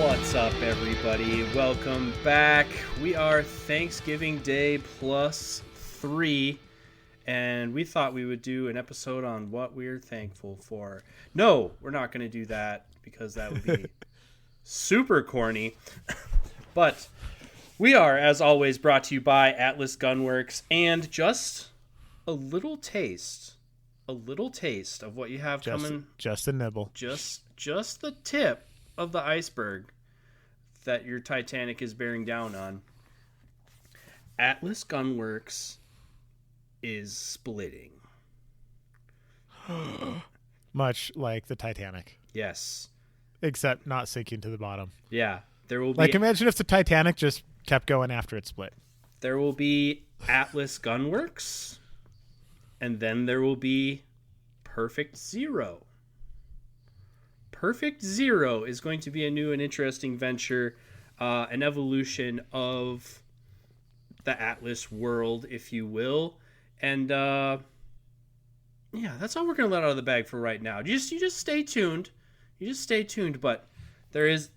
What's up, everybody? Welcome back. We are Thanksgiving Day plus 3, and we thought we would do an episode on what we're thankful for. No, we're not going to do that because that would be super corny. But we are, as always, brought to you by Atlas Gunworks, and just a little taste of what you have coming. Just a nibble. Just the tip of the iceberg that your Titanic is bearing down on. Atlas Gunworks is splitting. Much like the Titanic. Yes. Except not sinking to the bottom. Yeah. There will be, like, imagine if the Titanic just kept going after it split. There will be Atlas Gunworks, and then there will be Perfect Zero. Perfect Zero is going to be a new and interesting venture, an evolution of the Atlas world, if you will. And yeah, that's all we're going to let out of the bag for right now. You just stay tuned. But there's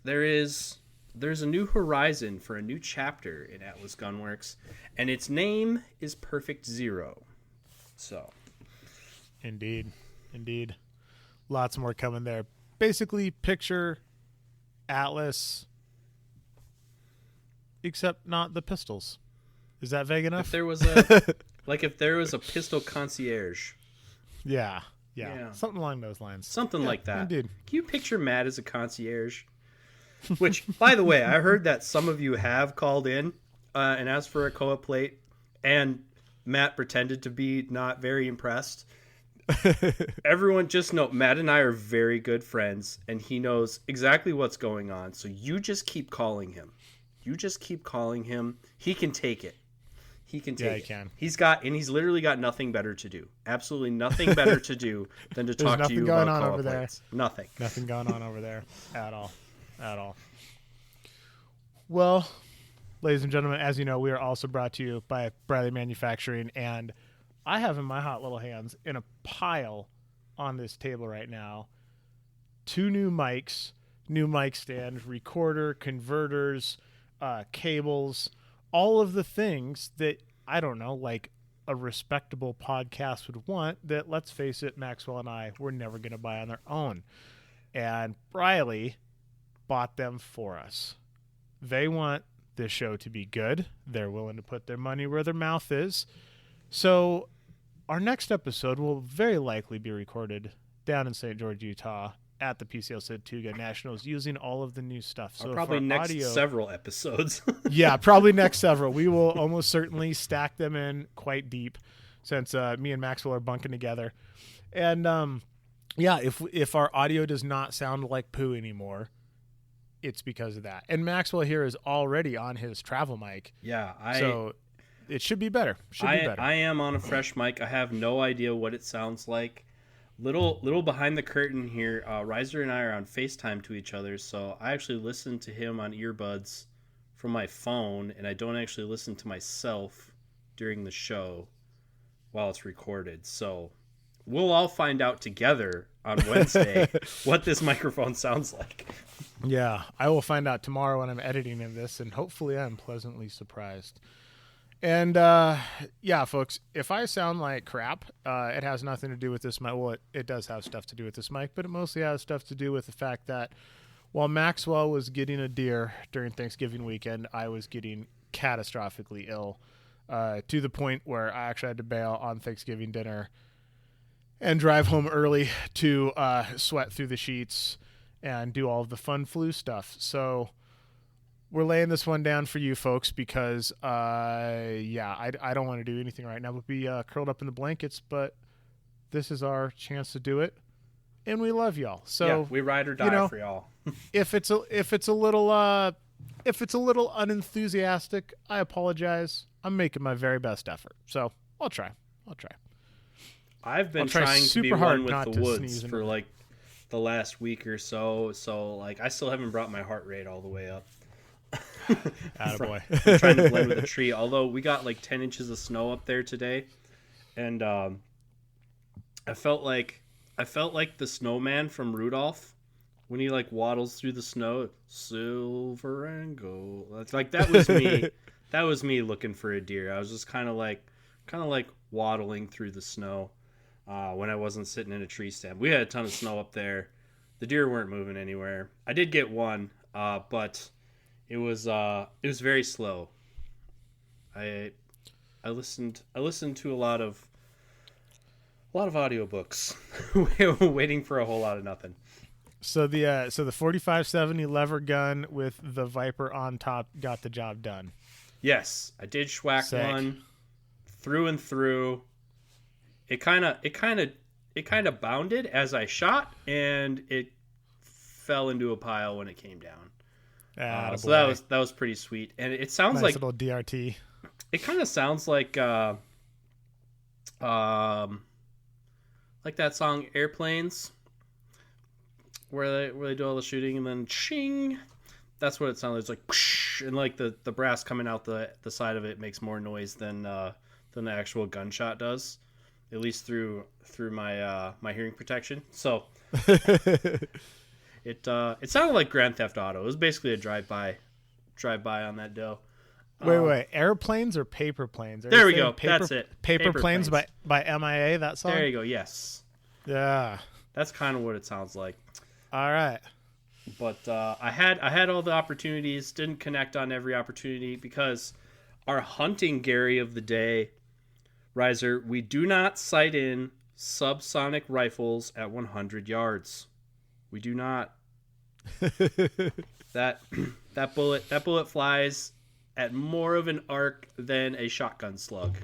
a new horizon for a new chapter in Atlas Gunworks, and its name is Perfect Zero. So, indeed, lots more coming there. Basically, picture Atlas, except not the pistols. Is that vague enough? If there was a pistol concierge. Yeah. Something along those lines. Something like that. Indeed. Can you picture Matt as a concierge? Which, by the way, I heard that some of you have called in and asked for a Koa plate, and Matt pretended to be not very impressed. Everyone just know Matt and I are very good friends, and he knows exactly what's going on. So you just keep calling him. He can take it. He can take it. He can. He's literally got nothing better to do. Absolutely nothing better to do than to talk to you about Koa plates. Nothing going on over there at all. Well, ladies and gentlemen, as you know, we are also brought to you by Bradley Manufacturing, and I have in my hot little hands, in a pile on this table right now, 2 new mics, new mic stands, recorder, converters, cables, all of the things that, I don't know, like a respectable podcast would want that, let's face it, Maxwell and I were never going to buy on their own. And Briley bought them for us. They want this show to be good. They're willing to put their money where their mouth is. So our next episode will very likely be recorded down in St. George, Utah at the PCL Tuga Nationals using all of the new stuff. So probably next several episodes. Yeah, probably next several. We will almost certainly stack them in quite deep since me and Maxwell are bunking together. And yeah, if our audio does not sound like poo anymore, it's because of that. And Maxwell here is already on his travel mic. Yeah, so it should be better. I am on a fresh mic. I have no idea what it sounds like. Little behind the curtain here. Reiser and I are on FaceTime to each other, so I actually listen to him on earbuds from my phone, and I don't actually listen to myself during the show while it's recorded. So we'll all find out together on Wednesday what this microphone sounds like. Yeah, I will find out tomorrow when I'm editing this, and hopefully I'm pleasantly surprised. And yeah, folks, if I sound like crap, it has nothing to do with this mic. Well, it does have stuff to do with this mic, but it mostly has stuff to do with the fact that while Maxwell was getting a deer during Thanksgiving weekend, I was getting catastrophically ill to the point where I actually had to bail on Thanksgiving dinner and drive home early to sweat through the sheets and do all of the fun flu stuff. So we're laying this one down for you folks because, yeah, I don't want to do anything right now but be curled up in the blankets, but this is our chance to do it, and we love y'all. So yeah, we ride or die for y'all. if it's a little unenthusiastic, I apologize. I'm making my very best effort, so I'll try. I've been trying to be one with the woods for like the last week or so. So like I still haven't brought my heart rate all the way up. Attaboy. I'm trying to blend with a tree. Although we got like 10 inches of snow up there today, and I felt like the snowman from Rudolph when he like waddles through the snow, silver and gold. That's like that was me. That was me looking for a deer. I was just kind of like waddling through the snow when I wasn't sitting in a tree stand. We had a ton of snow up there. The deer weren't moving anywhere. I did get one, but it was very slow. I listened to a lot of audiobooks waiting for a whole lot of nothing. So the 4570 lever gun with the Viper on top got the job done. Yes, I did schwack one through and through. It kind of bounded as I shot, and it fell into a pile when it came down. So that was pretty sweet, and it sounds nice like little DRT. It kind of sounds like that song Airplanes, where they do all the shooting and then ching. That's what it sounds like. It's like whoosh, and like the brass coming out the side of it makes more noise than the actual gunshot does, at least through my my hearing protection. So it sounded like Grand Theft Auto. It was basically a drive by on that dough. Wait, airplanes or paper planes? There we go. That's it. Paper planes by MIA. That song. There you go. Yes. Yeah. That's kind of what it sounds like. All right. But I had all the opportunities. Didn't connect on every opportunity because our hunting Gary of the day, Riser, we do not sight in subsonic rifles at 100 yards. We do not. that bullet flies at more of an arc than a shotgun slug.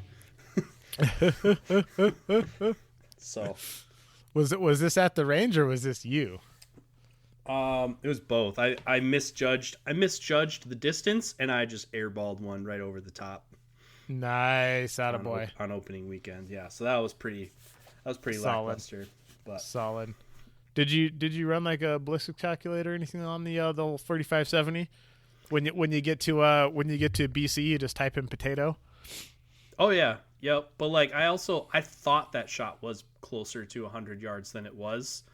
So, was this at the range or was this you? It was both. I misjudged the distance and I just airballed one right over the top. Nice, attaboy. On opening weekend, yeah. So that was pretty solid. Lackluster. But solid. Did you run like a ballistic calculator or anything on the 4570? When you get to BC, you just type in potato. Oh yeah, yep. But like I thought that shot was closer to 100 yards than it was.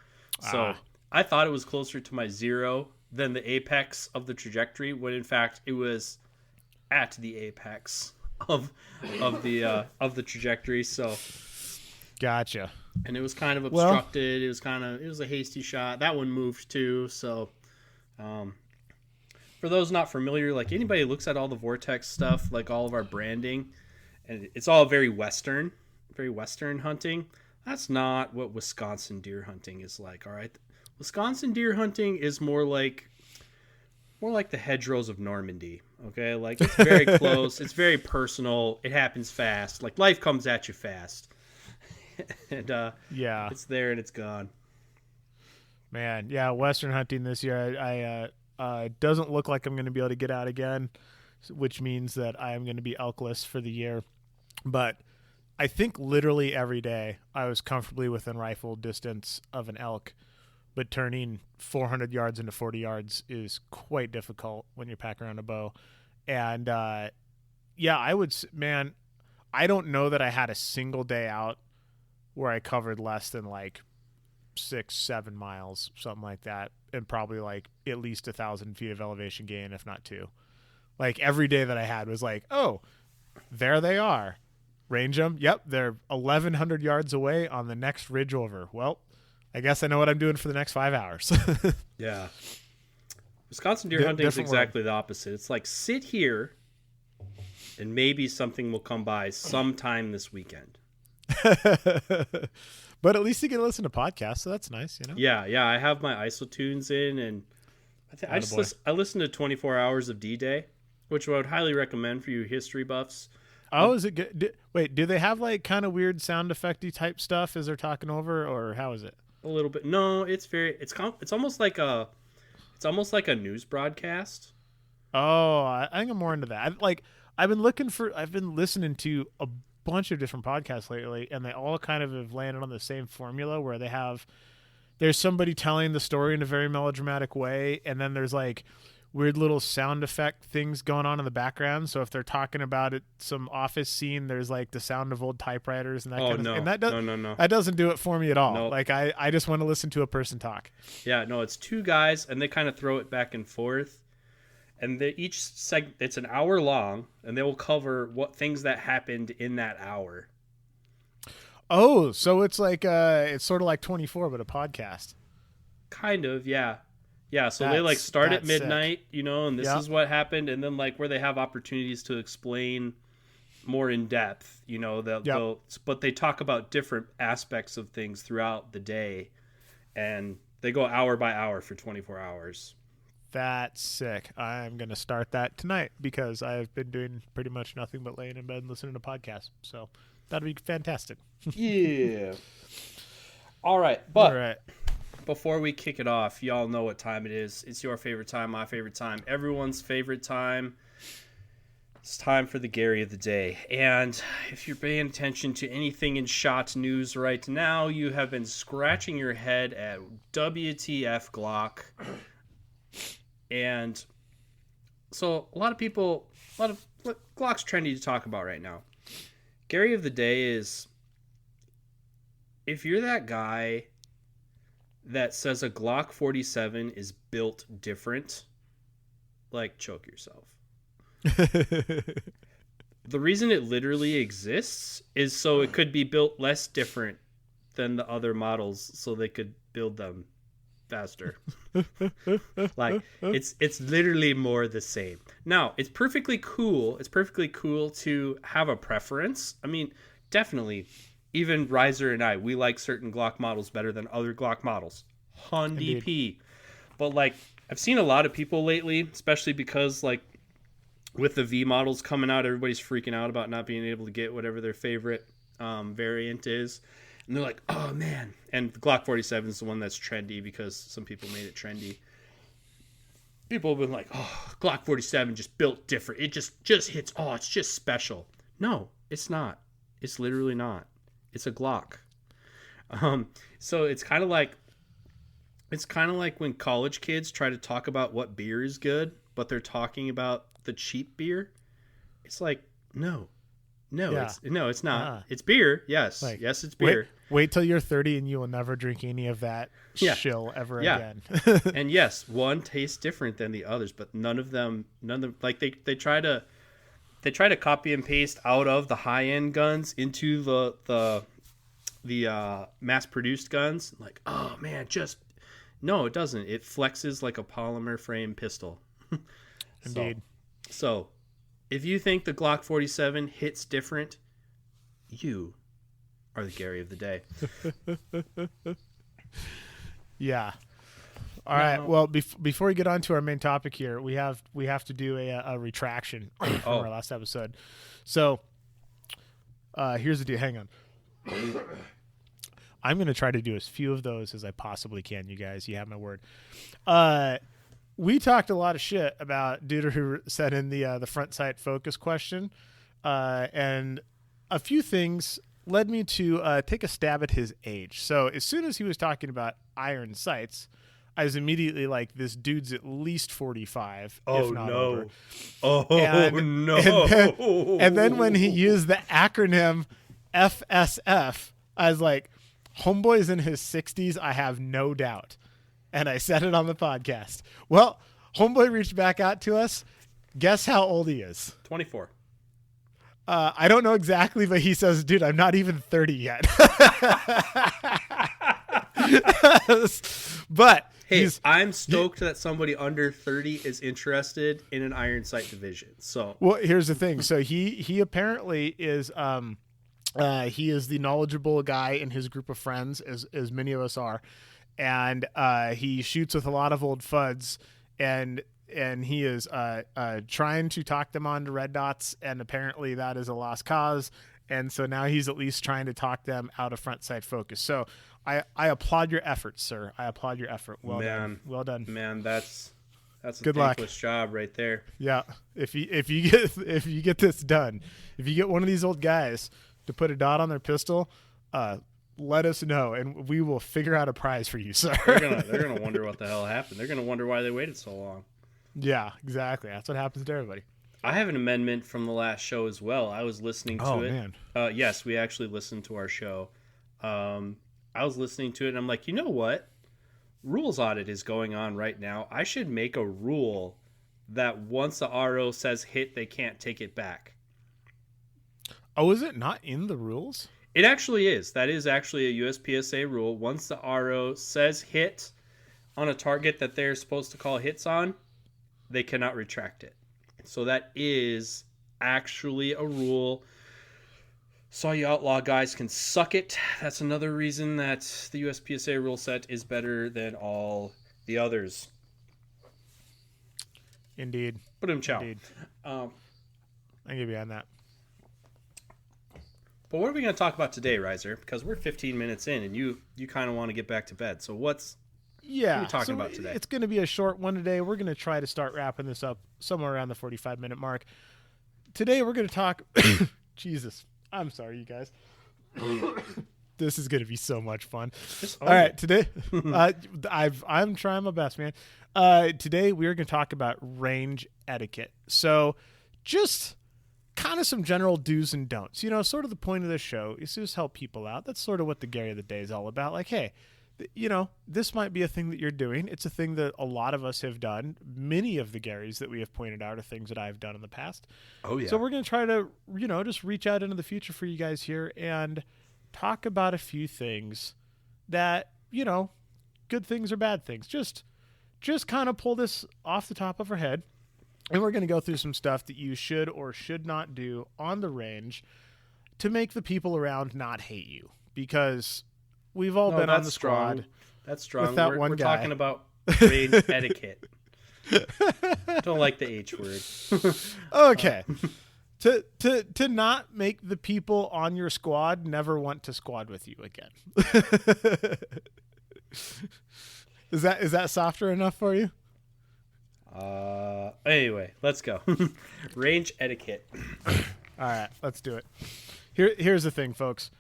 So I thought it was closer to my zero than the apex of the trajectory, when in fact it was at the apex of the trajectory. So gotcha. And it was kind of obstructed. It was a hasty shot. That one moved too. So, for those not familiar, like anybody who looks at all the Vortex stuff, like all of our branding, and it's all very Western hunting. That's not what Wisconsin deer hunting is like. All right, Wisconsin deer hunting is more like the hedgerows of Normandy. Okay, like it's very close. It's very personal. It happens fast. Like life comes at you fast. And yeah, it's there and it's gone. Man, yeah, Western hunting this year, I doesn't look like I'm going to be able to get out again, which means that I am going to be elkless for the year. But I think literally every day I was comfortably within rifle distance of an elk, but turning 400 yards into 40 yards is quite difficult when you pack around a bow. And yeah, I don't know that I had a single day out where I covered less than like 6-7 miles, something like that, and probably like at least 1,000 feet of elevation gain, if not 2. Like every day that I had was like, oh, there they are. Range them. Yep, they're 1,100 yards away on the next ridge over. Well, I guess I know what I'm doing for the next 5 hours. Yeah. Wisconsin deer hunting is exactly the opposite. It's like sit here and maybe something will come by sometime this weekend. But at least you get to listen to podcasts, so that's nice, you know. Yeah. I have my isotunes in, and I listened to 24 Hours of D-Day, which I would highly recommend for you history buffs. Oh, is it good? Do they have like kind of weird sound effecty type stuff as they're talking over, or how is it? A little bit. No, it's almost like a news broadcast. Oh, I think I'm more into that. I've been listening to a bunch of different podcasts lately, and they all kind of have landed on the same formula where there's somebody telling the story in a very melodramatic way, and then there's like weird little sound effect things going on in the background. So if they're talking about some office scene, there's like the sound of old typewriters and that kind of thing. And no. That doesn't do it for me at all. Nope. Like I just want to listen to a person talk. Yeah, no, it's two guys and they kind of throw it back and forth. And each segment, it's an hour long, and they will cover what things that happened in that hour. Oh, so it's like it's sort of like 24, but a podcast. Kind of, yeah. Yeah, so they like start at midnight, sick. And this is what happened, and then like where they have opportunities to explain more in depth, but they talk about different aspects of things throughout the day, and they go hour by hour for 24 hours. That's sick. I'm going to start that tonight because I've been doing pretty much nothing but laying in bed and listening to podcasts. So that'll be fantastic. Yeah. All right. But before we kick it off, y'all know what time it is. It's your favorite time, my favorite time, everyone's favorite time. It's time for the Gary of the day. And if you're paying attention to anything in shot news right now, you have been scratching your head at WTF Glock. And so a lot of Glock's trendy to talk about right now. Gary of the day is, if you're that guy that says a Glock 47 is built different, like, choke yourself. The reason it literally exists is so it could be built less different than the other models so they could build them faster. Like, it's literally more the same. Now, it's perfectly cool to have a preference. I mean, definitely, even Riser and I, we like certain Glock models better than other Glock models. 100p. But like, I've seen a lot of people lately, especially because like with the V models coming out, everybody's freaking out about not being able to get whatever their favorite variant is. And they're like, oh, man. And the Glock 47 is the one that's trendy because some people made it trendy. People have been like, oh, Glock 47 just built different. It just hits. Oh, it's just special. No, it's not. It's literally not. It's a Glock. So it's kind of like when college kids try to talk about what beer is good, but they're talking about the cheap beer. It's like, no. Yeah. It's not. It's beer. Yes. Like, yes, it's beer. Wait till you're 30 and you will never drink any of that shill ever again. And yes, one tastes different than the others, but none of them like they try to copy and paste out of the high end guns into the mass produced guns. Like, oh man, no, it doesn't. It flexes like a polymer frame pistol. Indeed. So if you think the Glock 47 hits different, you are the Gary of the day. Yeah. All right. Well, before we get on to our main topic here, we have to do a retraction from our last episode. So here's the deal. Hang on. I'm going to try to do as few of those as I possibly can, you guys. You have my word. We talked a lot of shit about dude who sent in the front sight focus question, and a few things led me to take a stab at his age. So as soon as he was talking about iron sights, I was immediately like, this dude's at least 45, if not over. Oh, no. And then when he used the acronym FSF, I was like, homeboy's in his 60s, I have no doubt. And I said it on the podcast. Well, homeboy reached back out to us. Guess how old he is? 24. I don't know exactly, but he says, dude, I'm not even 30 yet. But hey, I'm stoked that somebody under 30 is interested in an iron sight division. So, well, here's the thing. So he apparently is he is the knowledgeable guy in his group of friends, as many of us are. And he shoots with a lot of old FUDs, and he is trying to talk them on to red dots, and apparently that is a lost cause. And so now he's at least trying to talk them out of front sight focus. So I applaud your efforts, sir. I applaud your effort. Well done. Well done. Man, that's a good thankless job right there. Yeah. If you get this done, if you get one of these old guys to put a dot on their pistol, let us know, and we will figure out a prize for you, sir. They're gonna wonder what the hell happened. They're gonna wonder why they waited so long. Yeah, exactly. That's what happens to everybody. I have an amendment from the last show as well. I was listening to it. Man. Yes, we actually listened to our show. I was listening to it, and I'm like, you know what? Rules audit is going on right now. I should make a rule that once the RO says hit, they can't take it back. Oh, is it not in the rules? It actually is. That is actually a USPSA rule. Once the RO says hit on a target that they're supposed to call hits on, they cannot retract it. So that is actually a rule. So you outlaw guys can suck it. That's another reason that the USPSA rule set is better than all the others. Indeed. Chow. Indeed. I get behind that. But what are we going to talk about today, Riser? Because we're 15 minutes in, and you kind of want to get back to bed. So what are we talking about today? It's going to be a short one today. We're going to try to start wrapping this up somewhere around the 45-minute mark. Today we're going to talk... Jesus. I'm sorry, you guys. This is going to be so much fun. All right, today... I'm trying my best, man. Today we are going to talk about range etiquette. So just... kind of some general do's and don'ts. You know, sort of the point of this show is to just help people out. That's sort of what the Gary of the Day is all about. Like, hey, you know, this might be a thing that you're doing. It's a thing that a lot of us have done. Many of the Garys that we have pointed out are things that I've done in the past. Oh, yeah. So we're going to try to, you know, just reach out into the future for you guys here and talk about a few things that, you know, good things or bad things. Just kind of pull this off the top of our head. And we're going to go through some stuff that you should or should not do on the range to make the people around not hate you. Because we've all been on the squad. That's strong. With that we're one guy. Talking about range etiquette. Don't like the H word. Okay. To not make the people on your squad never want to squad with you again. Is that softer enough for you? Anyway, let's go. Range etiquette. All right, let's do it. Here's the thing, folks.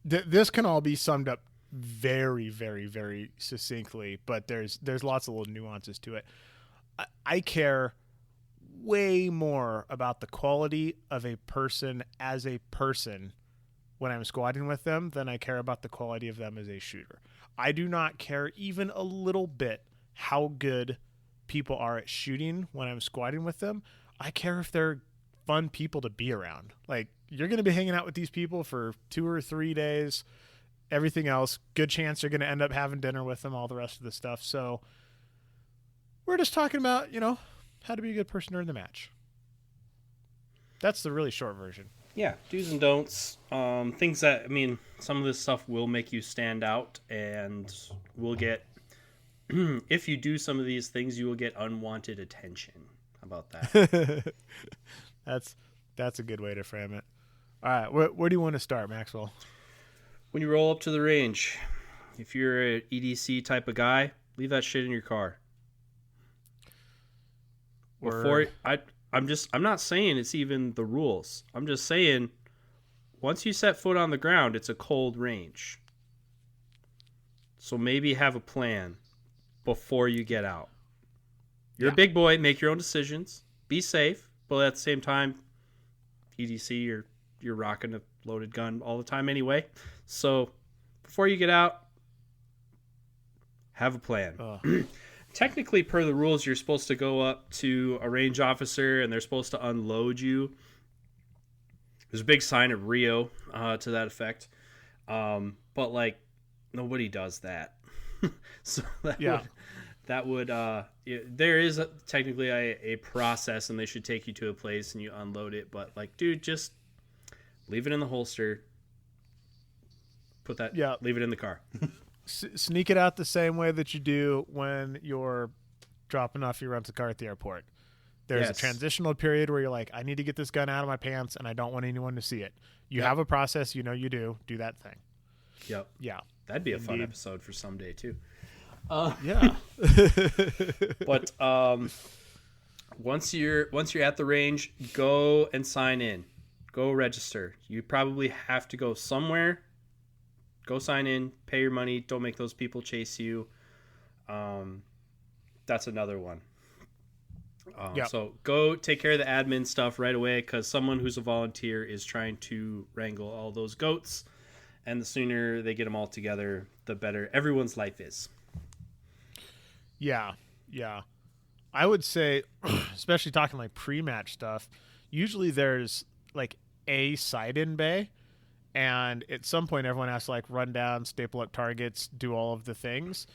This can all be summed up very, very, very succinctly, but there's lots of little nuances to it. I care way more about the quality of a person as a person when I'm squadding with them than I care about the quality of them as a shooter. I do not care even a little bit how good people are at shooting when I'm squadding with them. I care if they're fun people to be around. Like, you're going to be hanging out with these people for 2 or 3 days. Everything else, good chance you're going to end up having dinner with them, all the rest of the stuff. So we're just talking about, you know, how to be a good person during the match. That's the really short version. Yeah, do's and don'ts. Things that, I mean, some of this stuff will make you stand out and will get... if you do some of these things, you will get unwanted attention. How about that? That's a good way to frame it. All right, where do you want to start, Maxwell? When you roll up to the range, if you're an EDC type of guy, leave that shit in your car. I'm not saying it's even the rules. I'm just saying once you set foot on the ground, it's a cold range. So maybe have a plan before you get out. You're a big boy, make your own decisions, be safe, but at the same time, EDC, you're rocking a loaded gun all the time anyway. So before you get out, have a plan. Technically, per the rules, you're supposed to go up to a range officer and they're supposed to unload you. There's a big sign of Rio to that effect. But like, nobody does that. So that would there is technically a process, and they should take you to a place and you unload it. But like, dude, just leave it in the holster. Leave it in the car. Sneak it out the same way that you do when you're dropping off your rental car at the airport. There's a transitional period where you're like, I need to get this gun out of my pants and I don't want anyone to see it. You have a process, you do that thing. Yep. Yeah. That'd be a fun episode for someday too. Yeah. But once you're at the range, go and sign in. Go register. You probably have to go somewhere. Go sign in, pay your money. Don't make those people chase you. That's another one. Yeah. So go take care of the admin stuff right away, because someone who's a volunteer is trying to wrangle all those goats, and the sooner they get them all together, the better everyone's life is. Yeah. Yeah. I would say, especially talking like pre-match stuff, usually there's like a side-in bay, and at some point everyone has to like run down, staple up targets, do all of the things.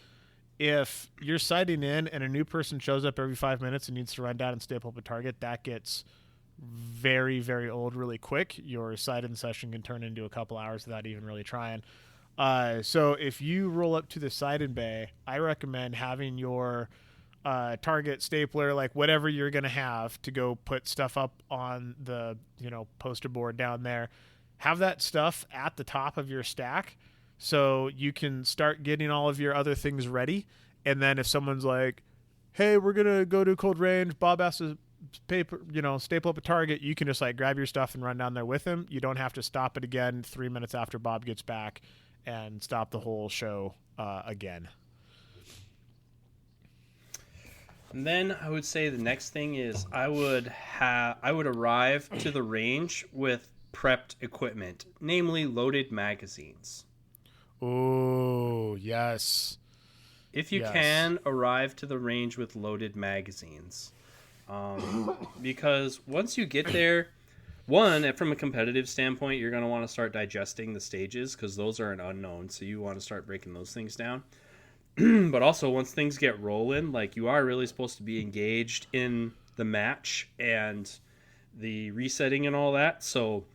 If you're siding in and a new person shows up every 5 minutes and needs to run down and staple up a target, that gets very, very old really quick. Your side-in session can turn into a couple hours without even really trying. So if you roll up to the side-in bay, I recommend having your target stapler, like whatever you're going to have to go put stuff up on the, poster board down there. Have that stuff at the top of your stack so you can start getting all of your other things ready. And then if someone's like, hey, we're going to go to cold range, Bob has to staple up a target, you can just like grab your stuff and run down there with him. You don't have to stop it again 3 minutes after Bob gets back and stop the whole show again. And then I would say the next thing is I would arrive to the range with prepped equipment, namely loaded magazines. Oh, yes. If you can, arrive to the range with loaded magazines. Because once you get there, from a competitive standpoint, you're going to want to start digesting the stages, because those are an unknown, so you want to start breaking those things down. But also, once things get rolling, like, you are really supposed to be engaged in the match and the resetting and all that. So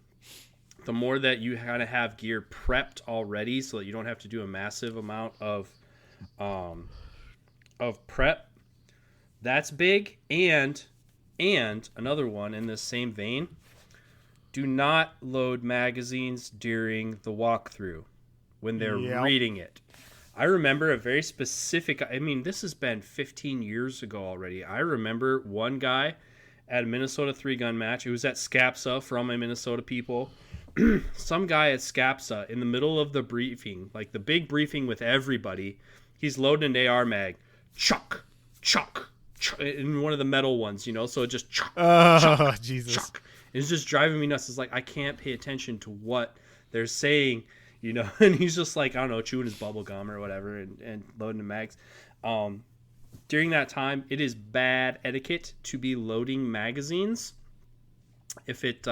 the more that you kind of have gear prepped already, so that you don't have to do a massive amount of prep, that's big. And another one in this same vein, do not load magazines during the walkthrough when they're reading it. I remember a very specific, this has been 15 years ago already. I remember one guy at a Minnesota 3-gun match. It was at SCAPSA for all my Minnesota people. Some guy at SCAPSA in the middle of the briefing, like the big briefing with everybody, he's loading an AR mag. Chuck, in one of the metal ones, so it just chuck, Jesus. chuck. It's just driving me nuts. It's like, I can't pay attention to what they're saying, and he's just like, I don't know, chewing his bubble gum or whatever and loading the mags. During that time, it is bad etiquette to be loading magazines. If it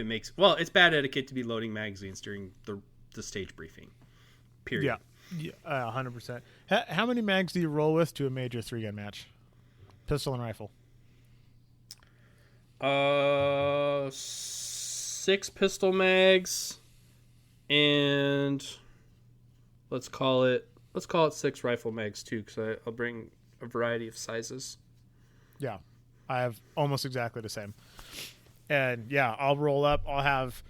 makes, it's bad etiquette to be loading magazines during the stage briefing. Period. Yeah, 100%. How many mags do you roll with to a major 3-gun match? Pistol and rifle. 6 pistol mags, and let's call it 6 rifle mags too, because I'll bring a variety of sizes. Yeah, I have almost exactly the same. And yeah, I'll roll up. I'll have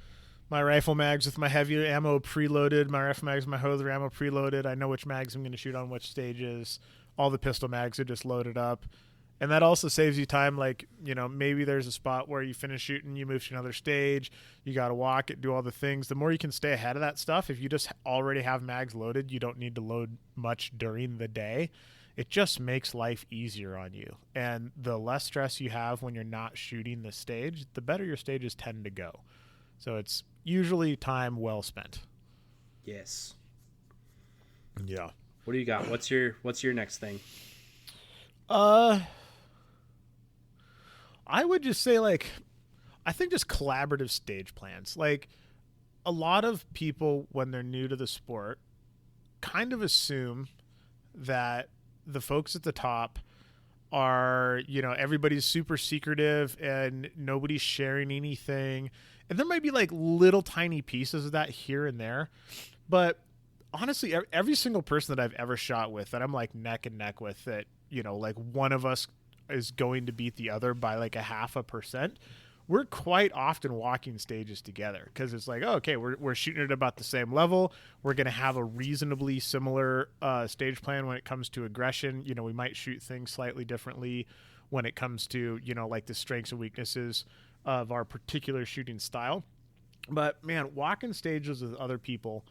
my rifle mags with my heavy ammo preloaded, my rifle mags with my Hoser ammo preloaded. I know which mags I'm going to shoot on which stages. All the pistol mags are just loaded up. And that also saves you time. Like, maybe there's a spot where you finish shooting, you move to another stage, you got to walk it, do all the things. The more you can stay ahead of that stuff, if you just already have mags loaded, you don't need to load much during the day. It just makes life easier on you. And the less stress you have when you're not shooting the stage, the better your stages tend to go. So it's usually time well spent. Yes. Yeah. What do you got? What's your next thing? I would just say, I think just collaborative stage plans. Like, a lot of people, when they're new to the sport, kind of assume that the folks at the top are, everybody's super secretive and nobody's sharing anything. And there might be little tiny pieces of that here and there. But honestly, every single person that I've ever shot with that I'm neck and neck with, that, one of us is going to beat the other by 0.5%, we're quite often walking stages together, because it's okay, we're shooting at about the same level. We're going to have a reasonably similar stage plan when it comes to aggression. We might shoot things slightly differently when it comes to, the strengths and weaknesses of our particular shooting style. But man, walking stages with other people,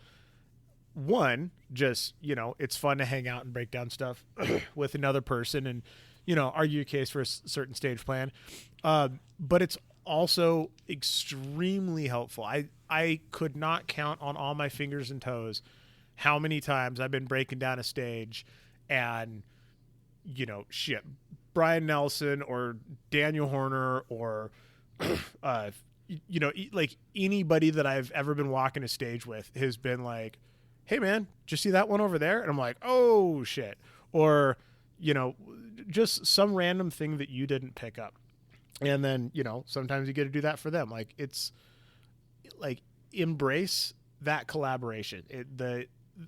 one, just, it's fun to hang out and break down stuff with another person. And, argue a case for a certain stage plan. But it's also extremely helpful. I could not count on all my fingers and toes how many times I've been breaking down a stage and, Brian Nelson or Daniel Horner or, like anybody that I've ever been walking a stage with has been like, hey man, did you see that one over there? And I'm like, oh shit. Or, just some random thing that you didn't pick up. And then, sometimes you get to do that for them. Like, it's like, embrace that collaboration.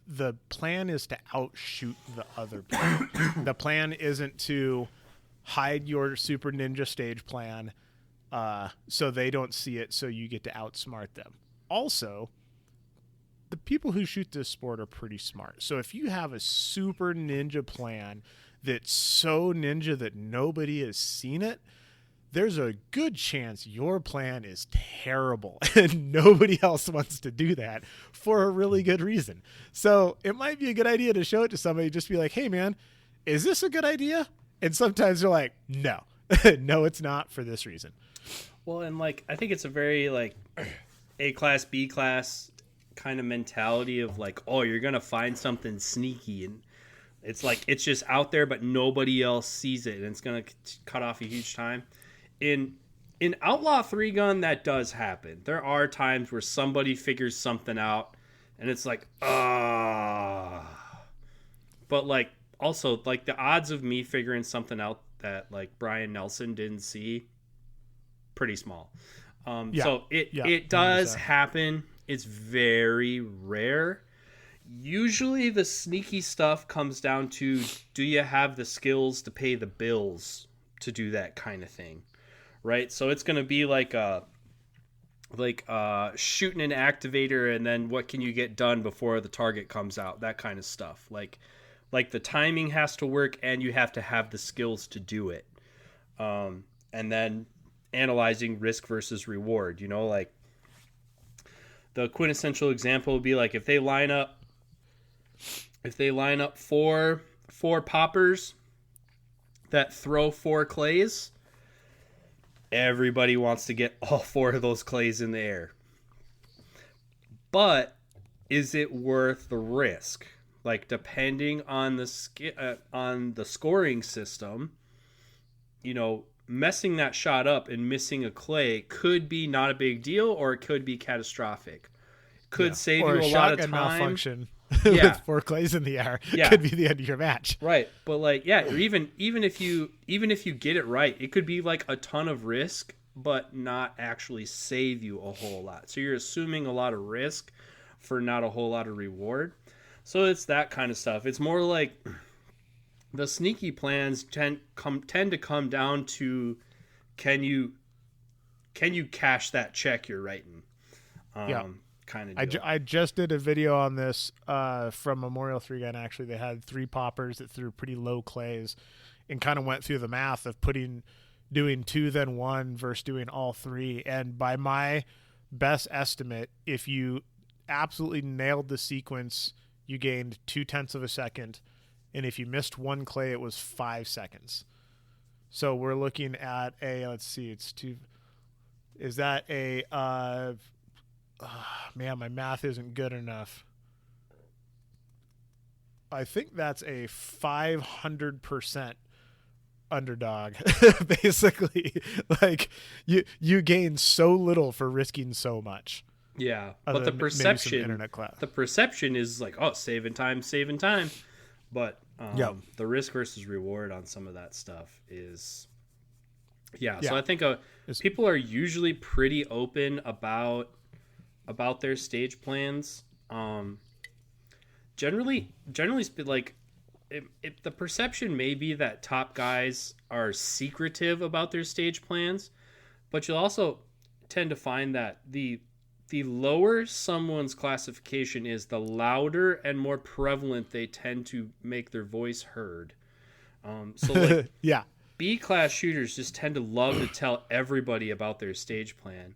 The plan is to outshoot the other plan. The plan isn't to hide your super ninja stage plan so they don't see it, so you get to outsmart them. Also, the people who shoot this sport are pretty smart. So if you have a super ninja plan that's so ninja that nobody has seen it, there's a good chance your plan is terrible and nobody else wants to do that for a really good reason. So it might be a good idea to show it to somebody, just be like, hey man, is this a good idea? And sometimes they're like, no, no, it's not for this reason. Well, and like, I think it's a very like A class, B class kind of mentality of like, oh, you're going to find something sneaky. And it's like, it's just out there, but nobody else sees it. And it's going to cut off a huge time. In Outlaw 3-Gun, that does happen. There are times where somebody figures something out, and it's like, ah. But, like, also, like, the odds of me figuring something out that, like, Brian Nelson didn't see, pretty small. So it does happen. It's very rare. Usually the sneaky stuff comes down to, do you have the skills to pay the bills to do that kind of thing? Right, so it's going to be like shooting an activator, and then what can you get done before the target comes out? That kind of stuff. Like the timing has to work, and you have to have the skills to do it. And then analyzing risk versus reward. Like the quintessential example would be like if they line up four poppers that throw 4 clays. Everybody wants to get all 4 of those clays in the air. But is it worth the risk? Like, depending on the scoring system, messing that shot up and missing a clay could be not a big deal, or it could be catastrophic. Could save you a lot of time. Malfunction. With 4 clays in the air, could be the end of your match. Right, but like, or even if you get it right, it could be like a ton of risk, but not actually save you a whole lot. So you're assuming a lot of risk for not a whole lot of reward. So it's that kind of stuff. It's more like the sneaky plans tend to come down to, can you cash that check you're writing? Kind of deal. I just did a video on this from Memorial 3-Gun. Actually, they had 3 poppers that threw pretty low clays, and kind of went through the math of doing 2 then 1 versus doing all 3. And by my best estimate, if you absolutely nailed the sequence, you gained 0.2 of a second, and if you missed 1 clay, it was 5 seconds. So we're looking at let's see, it's 2. Is that man, my math isn't good enough. I think that's a 500% underdog. Basically, like you gain so little for risking so much. Yeah, but the perception is like, oh, saving time. But the risk versus reward on some of that stuff is, So I think people are usually pretty open about their stage plans. Generally, like, the perception may be that top guys are secretive about their stage plans, but you'll also tend to find that the lower someone's classification is, the louder and more prevalent they tend to make their voice heard. So like, B class shooters just tend to love to tell everybody about their stage plan.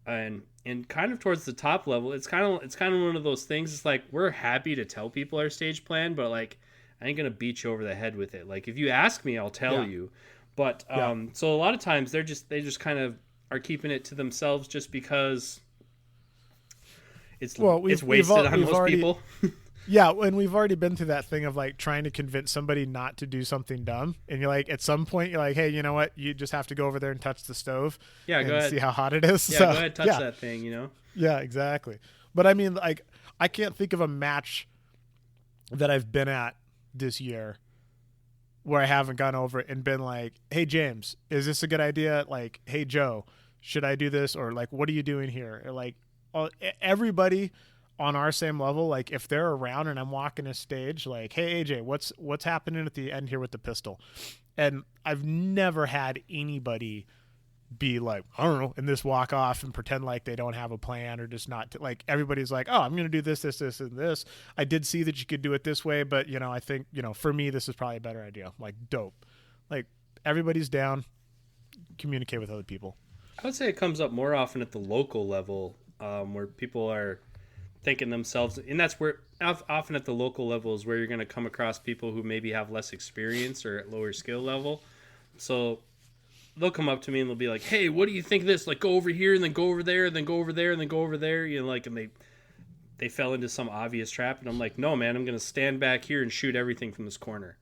And kind of towards the top level, it's kind of one of those things. It's like, we're happy to tell people our stage plan, but like, I ain't gonna beat you over the head with it. Like if you ask me, I'll tell you. But Yeah. so a lot of times they just kind of are keeping it to themselves just because it's wasted on most people. Yeah, and we've already been through that thing of like trying to convince somebody not to do something dumb, and you're like, at some point, you're like, hey, you know what? You just have to go over there and touch the stove, Yeah, and go ahead. see how hot it is. Yeah, So, go ahead, touch that thing. Yeah, exactly. But I mean, like, I can't think of a match that I've been at this year where I haven't gone over it and been like, hey, James, is this a good idea? Like, hey, Joe, should I do this? Or like, what are you doing here? Or like, everybody on our same level, like if they're around and I'm walking a stage, like, hey, AJ, what's happening at the end here with the pistol? And I've never had anybody be like, I don't know, and this walk off and pretend like they don't have a plan or just not like everybody's like, oh, I'm going to do this, and this. I did see that you could do it this way, but I think, for me, this is probably a better idea. Like dope. Like everybody's down, communicate with other people. I would say it comes up more often at the local level, where people are thinking themselves, and that's where often at the local level is where you're going to come across people who maybe have less experience or at lower skill level. So they'll come up to me and they'll be like, hey, what do you think of this? Like, go over here and then go over there and then go over there and then go over there. Like, and they fell into some obvious trap. And I'm like, no, man, I'm going to stand back here and shoot everything from this corner.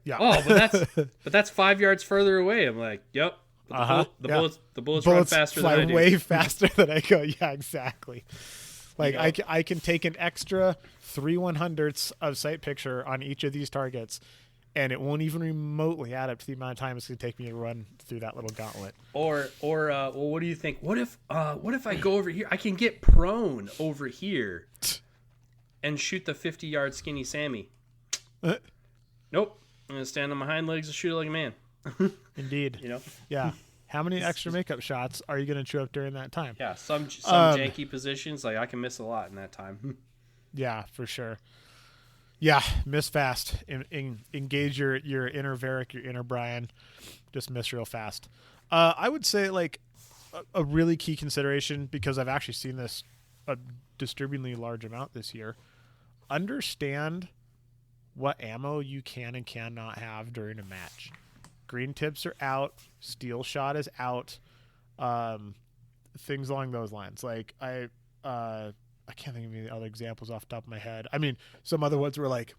Yeah. Oh, but that's 5 yards further away. I'm like, yep. But the bullets run faster fly than I do. way faster than I go. Yeah, exactly. Like Yep. I can take an extra 3/100ths of sight picture on each of these targets, and it won't even remotely add up to the amount of time it's going to take me to run through that little gauntlet. Well, what do you think? What if I go over here? I can get prone over here and shoot the 50-yard skinny Sammy. Nope. I'm going to stand on my hind legs and shoot it like a man. Indeed. Yeah. How many extra makeup shots are you going to chew up during that time? Yeah, some janky positions, like I can miss a lot in that time. Yeah, for sure. Yeah, miss fast. Engage your inner Varric, your inner Brian. Just miss real fast. I would say like a really key consideration, because I've actually seen this a disturbingly large amount this year. Understand what ammo you can and cannot have during a match. Green tips are out. Steel shot is out. Things along those lines. Like I can't think of any other examples off the top of my head. I mean, some other ones were like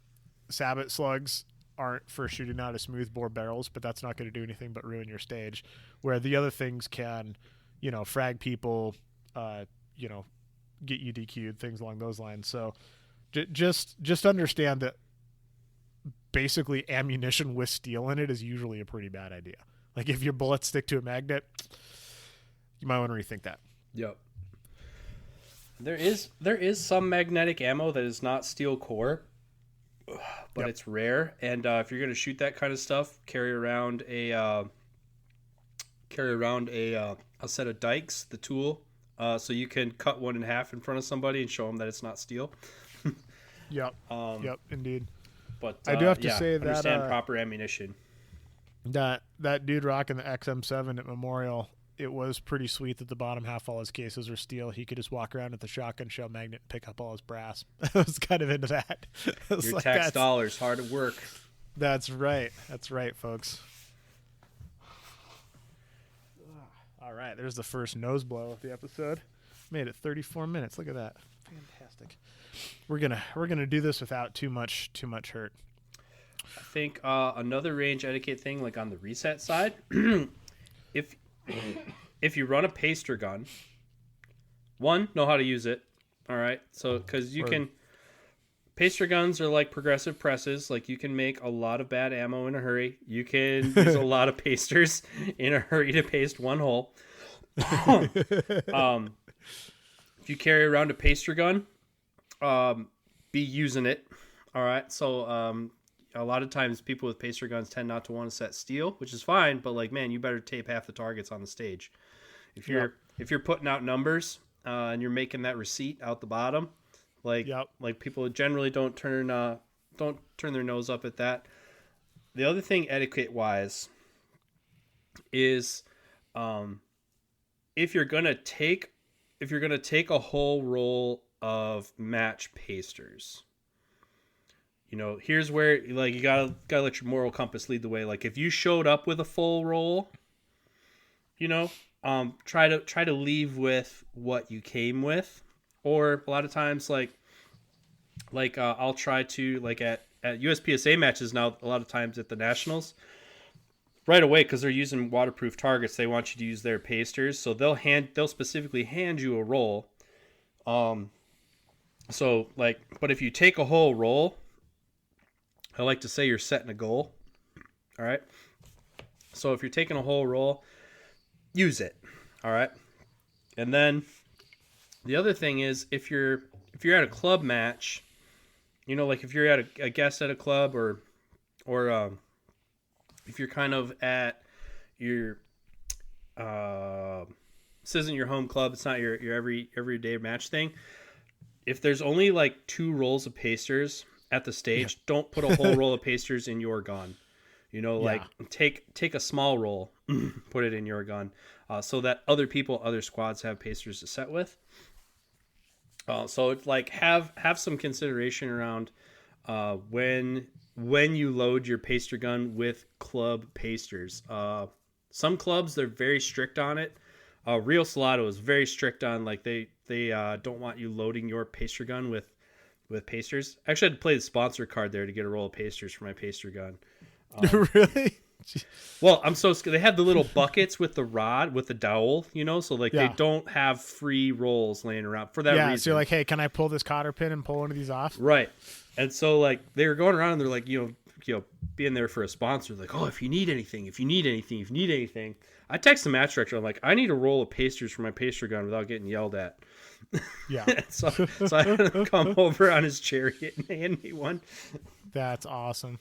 sabot slugs aren't for shooting out of smooth bore barrels, but that's not going to do anything but ruin your stage. Where the other things can, frag people, get you DQ'd, things along those lines. So just understand that basically ammunition with steel in it is usually a pretty bad idea. Like if your bullets stick to a magnet, you might want to rethink that. Yep. There is some magnetic ammo that is not steel core, but it's rare. And if you're going to shoot that kind of stuff, carry around a set of dikes, the tool, so you can cut one in half in front of somebody and show them that it's not steel. Yep. Indeed. But I do have to say that understand proper ammunition. That dude rocking the XM7 at Memorial, it was pretty sweet that the bottom half of all his cases were steel. He could just walk around at the shotgun shell magnet and pick up all his brass. I was kind of into that. Your like, tax dollars, hard at work. That's right, folks. All right, there's the first nose blow of the episode. Made it 34 minutes. Look at that. Fantastic. We're gonna do this without too much hurt. I think another range etiquette thing, like on the reset side, if you run a paster gun, know how to use it. All right, so because you can, paster guns are like progressive presses. Like you can make a lot of bad ammo in a hurry. You can use a lot of pasters in a hurry to paste one hole. If you carry around a paster gun, be using it. All right, so a lot of times people with pacer guns tend not to want to set steel, which is fine, but like, man, you better tape half the targets on the stage. If you're putting out numbers and you're making that receipt out the bottom, like people generally don't turn their nose up at that. The other thing etiquette wise is if you're gonna take a whole roll of match pasters, here's where like you gotta let your moral compass lead the way. Like if you showed up with a full roll, try to leave with what you came with, or a lot of times I'll try to like at USPSA matches now. A lot of times at the nationals, right away because they're using waterproof targets, they want you to use their pasters, so they'll specifically hand you a roll. But if you take a whole roll, I like to say you're setting a goal. All right. So if you're taking a whole roll, use it. All right. And then the other thing is if you're at a club match, like if you're at a guest at a club or if you're kind of at your this isn't your home club, it's not your everyday match thing. If there's only like 2 rolls of pasters at the stage, don't put a whole roll of pasters in your gun. Take a small roll, put it in your gun, so that other squads have pasters to set with. So it's like have some consideration around when you load your paster gun with club pasters. Some clubs, they're very strict on it. Real Salado is very strict on like they don't want you loading your paster gun with pasters. Actually, I had to play the sponsor card there to get a roll of pasters for my paster gun. Really? Well, I'm so scared. They have the little buckets with the rod, with the dowel, so like they don't have free rolls laying around for that reason. Yeah, so you're like, hey, can I pull this cotter pin and pull one of these off? Right. And so like they were going around and they're like, being there for a sponsor, like, oh, if you need anything. I text the match director. I'm like, I need a roll of pasters for my paster gun without getting yelled at. Yeah. so I had him come over on his chariot and hand me one. That's awesome.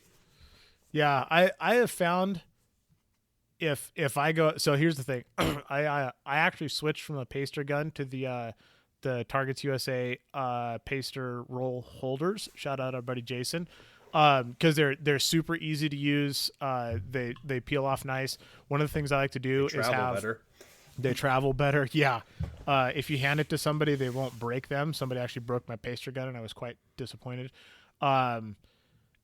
Yeah, I have found if I go, so here's the thing, I actually switched from a paster gun to the Targets USA paster roll holders. Shout out our buddy Jason, because they're super easy to use. They peel off nice. One of the things I like to do is have better. They travel better. Yeah. If you hand it to somebody, they won't break them. Somebody actually broke my paster gun, and I was quite disappointed. But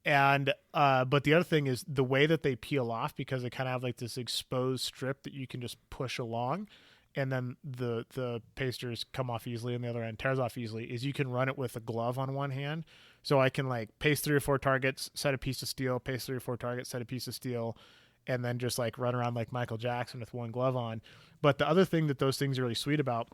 the other thing is the way that they peel off, because they kind of have like this exposed strip that you can just push along, and then the pasters come off easily and the other end tears off easily, is you can run it with a glove on one hand. So I can like paste 3 or 4 targets, set a piece of steel, paste 3 or 4 targets, set a piece of steel, and then just like run around like Michael Jackson with one glove on. But the other thing that those things are really sweet about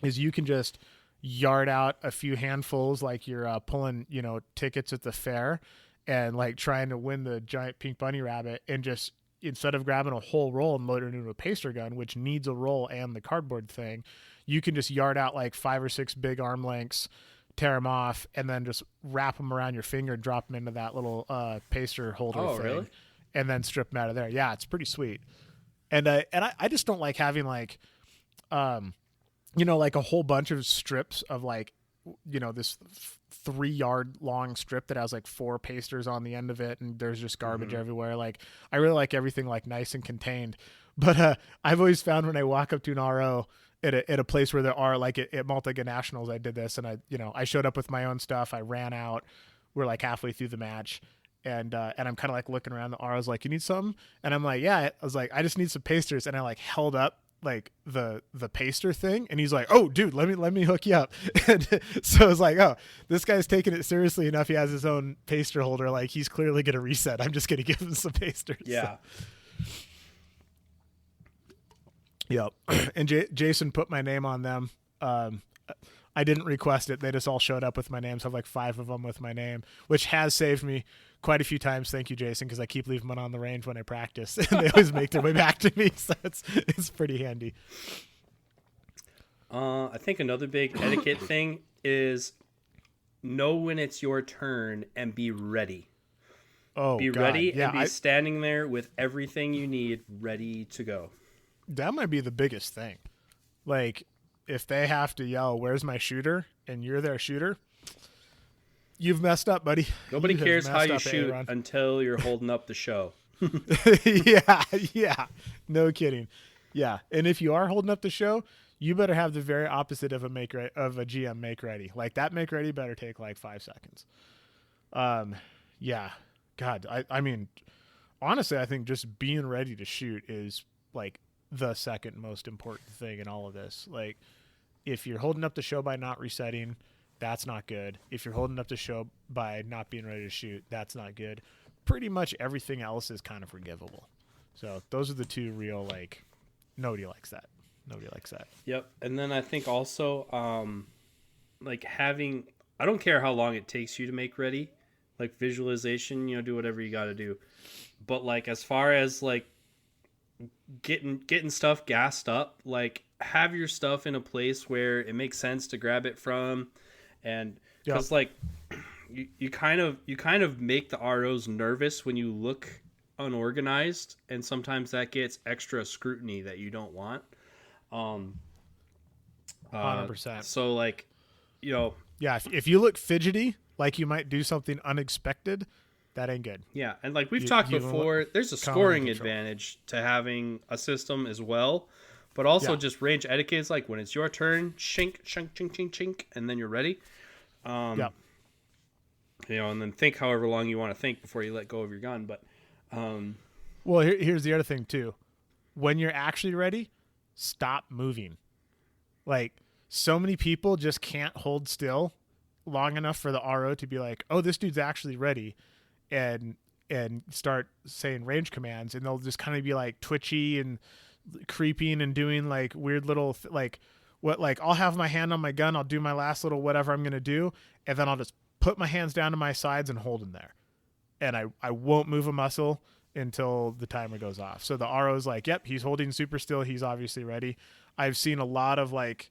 is you can just yard out a few handfuls, like you're pulling, tickets at the fair, and like trying to win the giant pink bunny rabbit, and just instead of grabbing a whole roll and loading it into a paster gun, which needs a roll and the cardboard thing, you can just yard out like 5 or 6 big arm lengths, tear them off, and then just wrap them around your finger and drop them into that little paster holder thing. Really? And then strip them out of there. Yeah, it's pretty sweet. And I just don't like having like, like a whole bunch of strips of like, this 3-yard long strip that has like 4 pasters on the end of it, and there's just garbage everywhere. Like I really like everything like nice and contained. But I've always found when I walk up to an RO at a place where there are like at Multiga Nationals, I did this, and I showed up with my own stuff. I ran out. We're like halfway through the match. And I'm kind of like looking around the R. I was like, you need something? And I'm like, yeah. I was like, I just need some pasters. And I like held up like the paster thing. And he's like, oh, dude, let me hook you up. And so I was like, oh, this guy's taking it seriously enough. He has his own paster holder. Like he's clearly going to reset. I'm just going to give him some pasters. Yeah. Yep. And Jason put my name on them. I didn't request it. They just all showed up with my name. So I have like 5 of them with my name, which has saved me quite a few times. Thank you, Jason, because I keep leaving them on the range when I practice, and they always make their way back to me. So it's pretty handy. I think another big etiquette thing is know when it's your turn and be ready. Oh, be God. ready Yeah, and be standing there with everything you need ready to go. That might be the biggest thing. Like, if they have to yell, "Where's my shooter?" and you're their shooter, you've messed up, buddy. Nobody cares how you shoot until you're holding up the show. Yeah. No kidding. Yeah. And if you are holding up the show, you better have the very opposite of a GM make ready. Like that make ready better take like 5 seconds. Yeah. God, I mean, honestly, I think just being ready to shoot is like the second most important thing in all of this. Like, if you're holding up the show by not resetting, that's not good. If you're holding up the show by not being ready to shoot, that's not good. Pretty much everything else is kind of forgivable. So those are the two real, like, nobody likes that. Nobody likes that. Yep. And then I think also, like having, I don't care how long it takes you to make ready, like visualization, do whatever you got to do. But like, as far as like getting stuff gassed up, like have your stuff in a place where it makes sense to grab it from. And because like you kind of make the ROs nervous when you look unorganized, and sometimes that gets extra scrutiny that you don't want. 100%. So like, yeah, if you look fidgety, like you might do something unexpected, that ain't good. Yeah, and like we've talked before, there's a scoring advantage to having a system as well, but also just range etiquette is like when it's your turn, shink, shink, chink, chink, chink, and then you're ready. And then think however long you want to think before you let go of your gun. But well, here's the other thing too. When you're actually ready, stop moving. Like, so many people just can't hold still long enough for the RO to be like, oh, this dude's actually ready, and start saying range commands, and they'll just kind of be like twitchy and creeping and doing like weird little like I'll have my hand on my gun, I'll do my last little whatever I'm gonna do, and then I'll just put my hands down to my sides and hold them there, and I won't move a muscle until the timer goes off. So the RO's like, yep, he's holding super still, he's obviously ready. I've seen a lot of like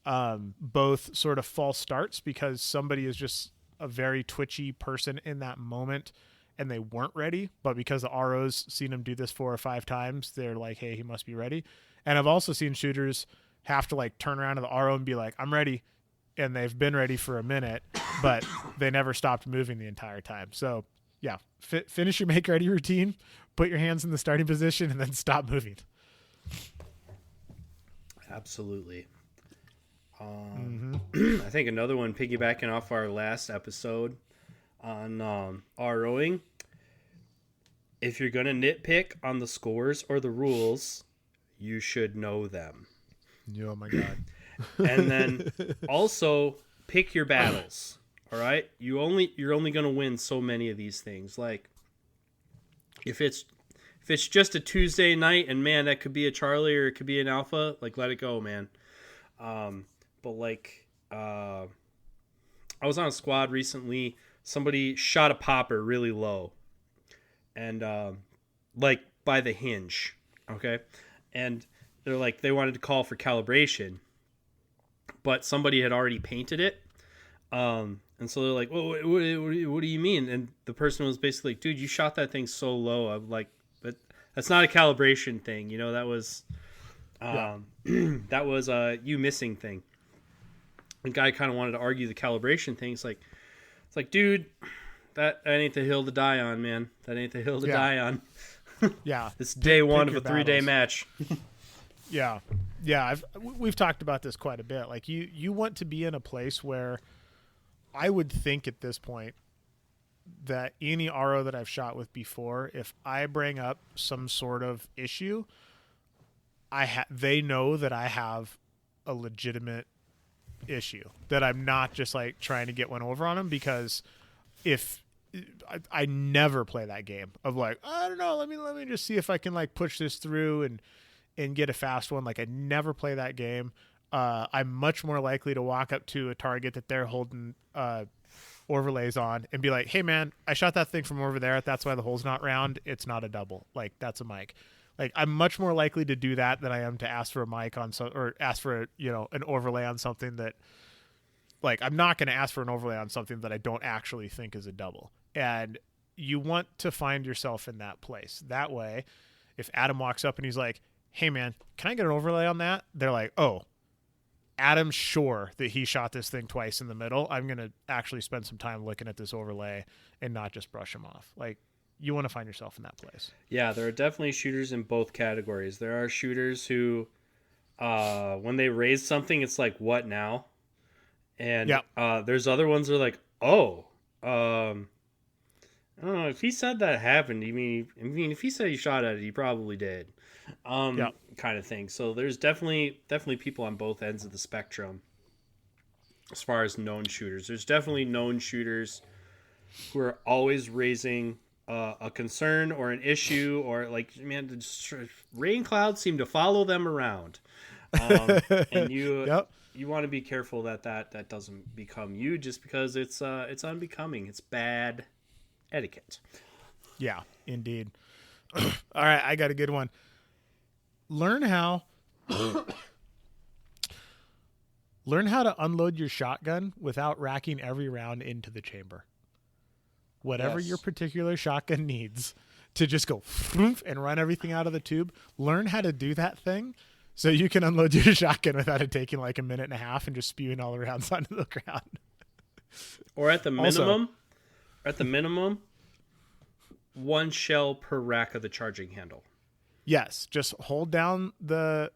both sort of false starts because somebody is just a very twitchy person in that moment and they weren't ready, but because the RO's seen him do this 4 or 5 times, they're like, hey, he must be ready. And I've also seen shooters have to like turn around to the RO and be like, I'm ready, and they've been ready for a minute, but they never stopped moving the entire time. So yeah, finish your make ready routine, put your hands in the starting position, and then stop moving. Absolutely. I think another one, piggybacking off our last episode on ROing, if you're going to nitpick on the scores or the rules, you should know them. Oh my God. And then also pick your battles. All right? You're only going to win so many of these things. Like if it's just a Tuesday night, and man, that could be a Charlie or it could be an Alpha, like let it go, man. But like I was on a squad recently, somebody shot a popper really low, and like by the hinge, okay? And they're like, they wanted to call for calibration, but somebody had already painted it. And so they're like, well, what do you mean? And the person was basically like, dude, you shot that thing so low. I'm like, but that's not a calibration thing. That was that was a you missing thing. The guy kind of wanted to argue the calibration thing. It's like, dude, that ain't the hill to die on, man. That ain't the hill to die on. Yeah. It's day one of a 3-day match. Yeah. We've talked about this quite a bit. Like you want to be in a place where I would think at this point that any RO that I've shot with before, if I bring up some sort of issue, they know that I have a legitimate issue, that I'm not just like trying to get one over on them, because if I never play that game of like, I don't know, let me just see if I can like push this through and get a fast one. Like I never play that game. I'm much more likely to walk up to a target that they're holding overlays on and be like, hey man, I shot that thing from over there, that's why the hole's not round, it's not a double, like that's a mic. Like I'm much more likely to do that than I am to ask for a mic on or ask for an overlay on something that, like, I'm not going to ask for an overlay on something that I don't actually think is a double. And you want to find yourself in that place. That way, if Adam walks up and he's like, hey man, can I get an overlay on that? They're like, oh, Adam's sure that he shot this thing twice in the middle. I'm going to actually spend some time looking at this overlay and not just brush him off. Like, you want to find yourself in that place. Yeah, there are definitely shooters in both categories. There are shooters who, when they raise something, it's like, what now? And there's other ones that are like, oh, I don't know if he said that happened. If he said he shot at it, he probably did. Yeah. Kind of thing. So there's definitely people on both ends of the spectrum as far as known shooters. There's definitely known shooters who are always raising a concern or an issue, or like, man, rain clouds seem to follow them around, and you Yep. you want to be careful that doesn't become you, just because it's unbecoming. It's bad etiquette. Yeah, indeed. All right, I got a good one. Learn how to unload your shotgun without racking every round into the chamber. Whatever Yes. your particular shotgun needs to just go and run everything out of the tube, learn how to do that thing so you can unload your shotgun without it taking like a minute and a half and just spewing all the rounds onto the ground. Or at the Also- minimum, one shell per rack of the charging handle. Yes, just hold down the.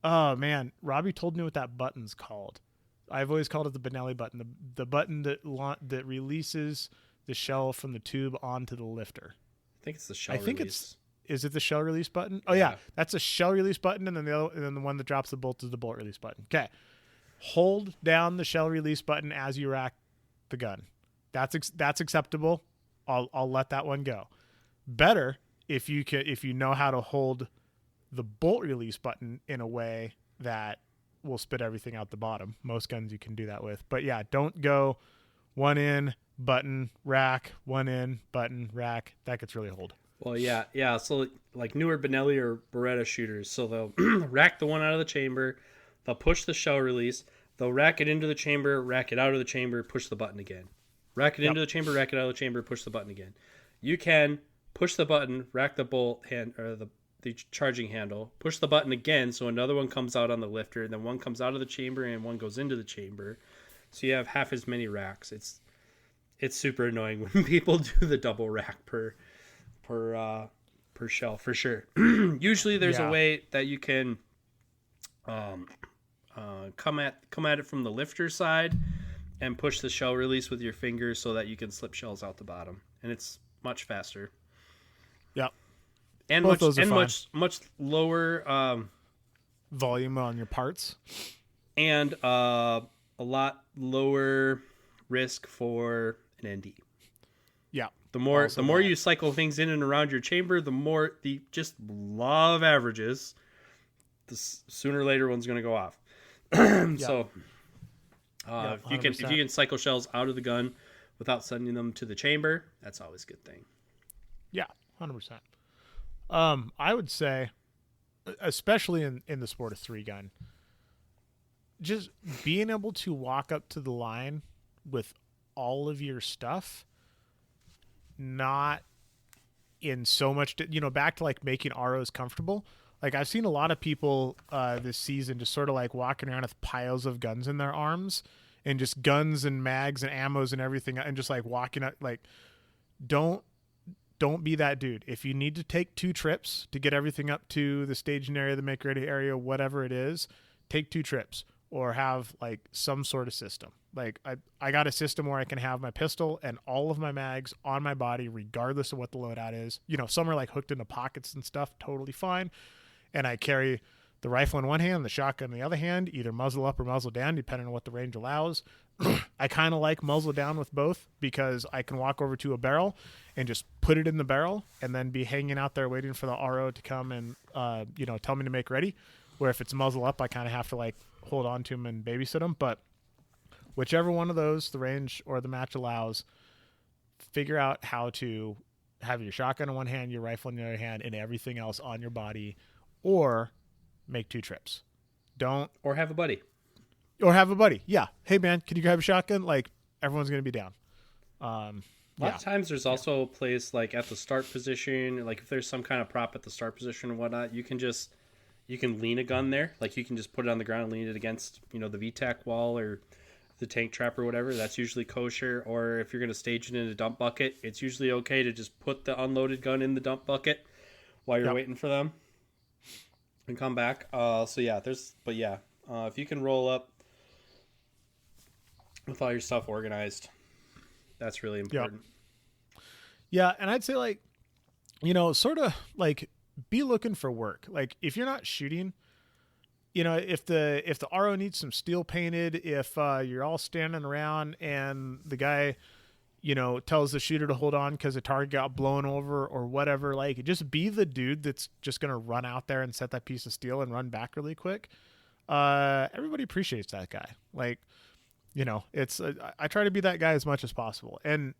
Oh man, Robbie told me what that button's called. I've always called it the Benelli button, the button that releases the shell from the tube onto the lifter. I think it's the shell I think release. Is it the shell release button? Oh yeah, that's a shell release button, and then the one that drops the bolt is the bolt release button. Okay, hold down the shell release button as you rack the gun. That's acceptable. I'll let that one go. Better if you know how to hold the bolt release button in a way that will spit everything out the bottom. Most guns you can do that with. But yeah, don't go one in, button, rack, one in, button, rack. That gets really old. Well, yeah. So like newer Benelli or Beretta shooters, so they'll rack the one out of the chamber, they'll push the shell release, they'll rack it into the chamber, rack it out of the chamber, push the button again. Rack it into the chamber, rack it out of the chamber, push the button again. You can push the button, rack the bolt hand or the charging handle, push the button again, so another one comes out on the lifter, and then one comes out of the chamber and one goes into the chamber. So you have half as many racks. It's super annoying when people do the double rack per shell, for sure. Usually there's a way that you can come at it from the lifter side and push the shell release with your fingers so that you can slip shells out the bottom, and it's much faster. Yep. And much lower volume on your parts, and a lot lower risk for an ND. Yeah. The more you cycle things in and around your chamber, the more the just law of averages, the sooner or later one's going to go off. So if you can cycle shells out of the gun without sending them to the chamber, that's always a good thing. Yeah, 100%. I would say, especially in the sport of 3-gun, just being able to walk up to the line with all of your stuff, not in so much, back to like making ROs comfortable. Like I've seen a lot of people this season just sort of like walking around with piles of guns in their arms and just guns and mags and ammos and everything, and just like walking up, like don't be that dude. If you need to take 2 trips to get everything up to the staging area, the make ready area, whatever it is, take 2 trips, or have like some sort of system. Like I got a system where I can have my pistol and all of my mags on my body, regardless of what the loadout is. Some are like hooked into pockets and stuff, totally fine. And I carry the rifle in one hand, the shotgun in the other hand, either muzzle up or muzzle down, depending on what the range allows. I kind of like muzzle down with both because I can walk over to a barrel and just put it in the barrel and then be hanging out there waiting for the RO to come and, tell me to make ready. Where if it's muzzle up, I kind of have to like hold on to him and babysit him. But whichever one of those the range or the match allows, figure out how to have your shotgun in one hand, your rifle in the other hand, and everything else on your body, or make 2 trips. Or have a buddy. Yeah. Hey man, can you grab a shotgun? Like everyone's going to be down. A lot of times there's also a place like at the start position, like if there's some kind of prop at the start position and whatnot, you can lean a gun there. Like you can just put it on the ground and lean it against, the VTAC wall or the tank trap or whatever. That's usually kosher. Or if you're going to stage it in a dump bucket, it's usually okay to just put the unloaded gun in the dump bucket while you're waiting for them and come back. If you can roll up with all your stuff organized, that's really important. Yeah, and I'd say like, sort of like be looking for work. Like if you're not shooting, if the RO needs some steel painted, if you're all standing around and the guy, tells the shooter to hold on because the target got blown over or whatever, like just be the dude that's just gonna run out there and set that piece of steel and run back really quick. Everybody appreciates that guy. Like, it's I try to be that guy as much as possible, and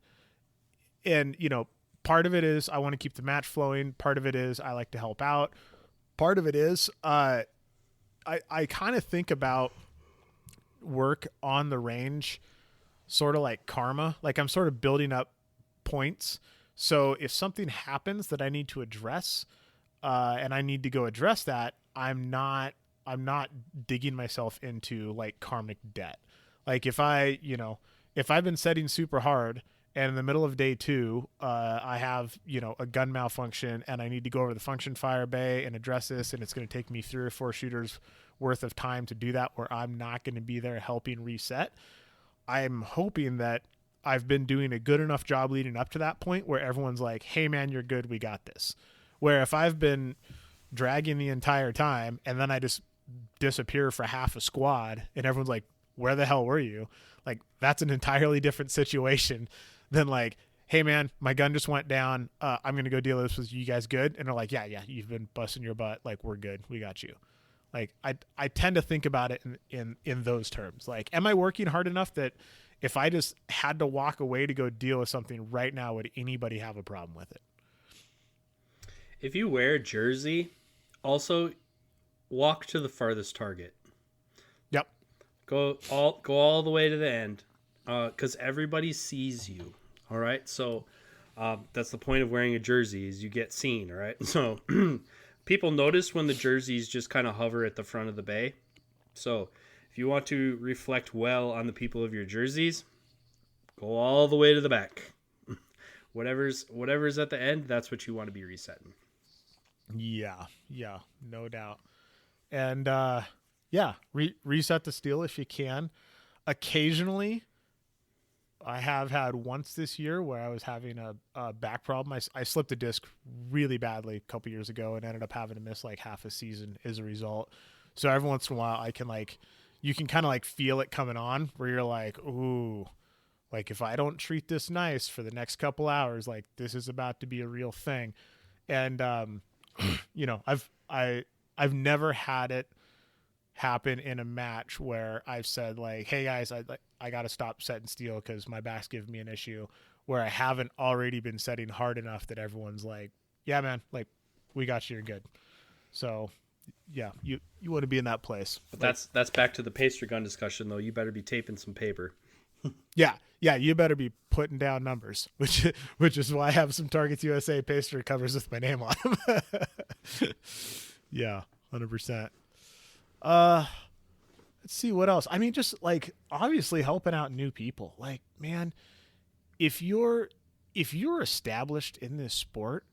part of it is I want to keep the match flowing. Part of it is I like to help out. Part of it is I kind of think about work on the range sort of like karma. Like I'm sort of building up points. So if something happens that I need to address, and I need to go address that, I'm not digging myself into like karmic debt. Like if I've been setting super hard and in the middle of day 2, I have, a gun malfunction and I need to go over the function fire bay and address this, and it's going to take me 3 or 4 shooters worth of time to do that, where I'm not going to be there helping reset. I'm hoping that I've been doing a good enough job leading up to that point where everyone's like, hey man, you're good, we got this. Where if I've been dragging the entire time and then I just disappear for half a squad and everyone's like, where the hell were you? Like that's an entirely different situation than like, hey man, my gun just went down. I'm going to go deal with this. Was you guys good? And they're like, yeah, you've been busting your butt. Like we're good. We got you. Like I tend to think about it in those terms. Like, am I working hard enough that if I just had to walk away to go deal with something right now, would anybody have a problem with it? If you wear a jersey, also walk to the farthest target. Yep. Go all the way to the end, because everybody sees you. All right, so that's the point of wearing a jersey, is you get seen. All right, so people notice when the jerseys just kind of hover at the front of the bay. So if you want to reflect well on the people of your jerseys, go all the way to the back. Whatever's at the end, that's what you want to be resetting. Yeah, no doubt. And reset the steel if you can. Occasionally, I have had once this year where I was having a back problem. I slipped a disc really badly a couple years ago and ended up having to miss like half a season as a result. So every once in a while I can you can kind of like feel it coming on where you're like, ooh, like if I don't treat this nice for the next couple hours, like this is about to be a real thing. And, I've never had it happen in a match where I've said like, hey guys, I got to stop setting steel because my back's giving me an issue, where I haven't already been setting hard enough that everyone's like, yeah, man, like we got you, you're good. So yeah, you want to be in that place. But that's back to the pastry gun discussion though. You better be taping some paper. Yeah, you better be putting down numbers, which is why I have some Targets USA pastry covers with my name on them. Yeah, 100%. Let's see what else. I mean, just like obviously helping out new people. Like, man, if you're established in this sport,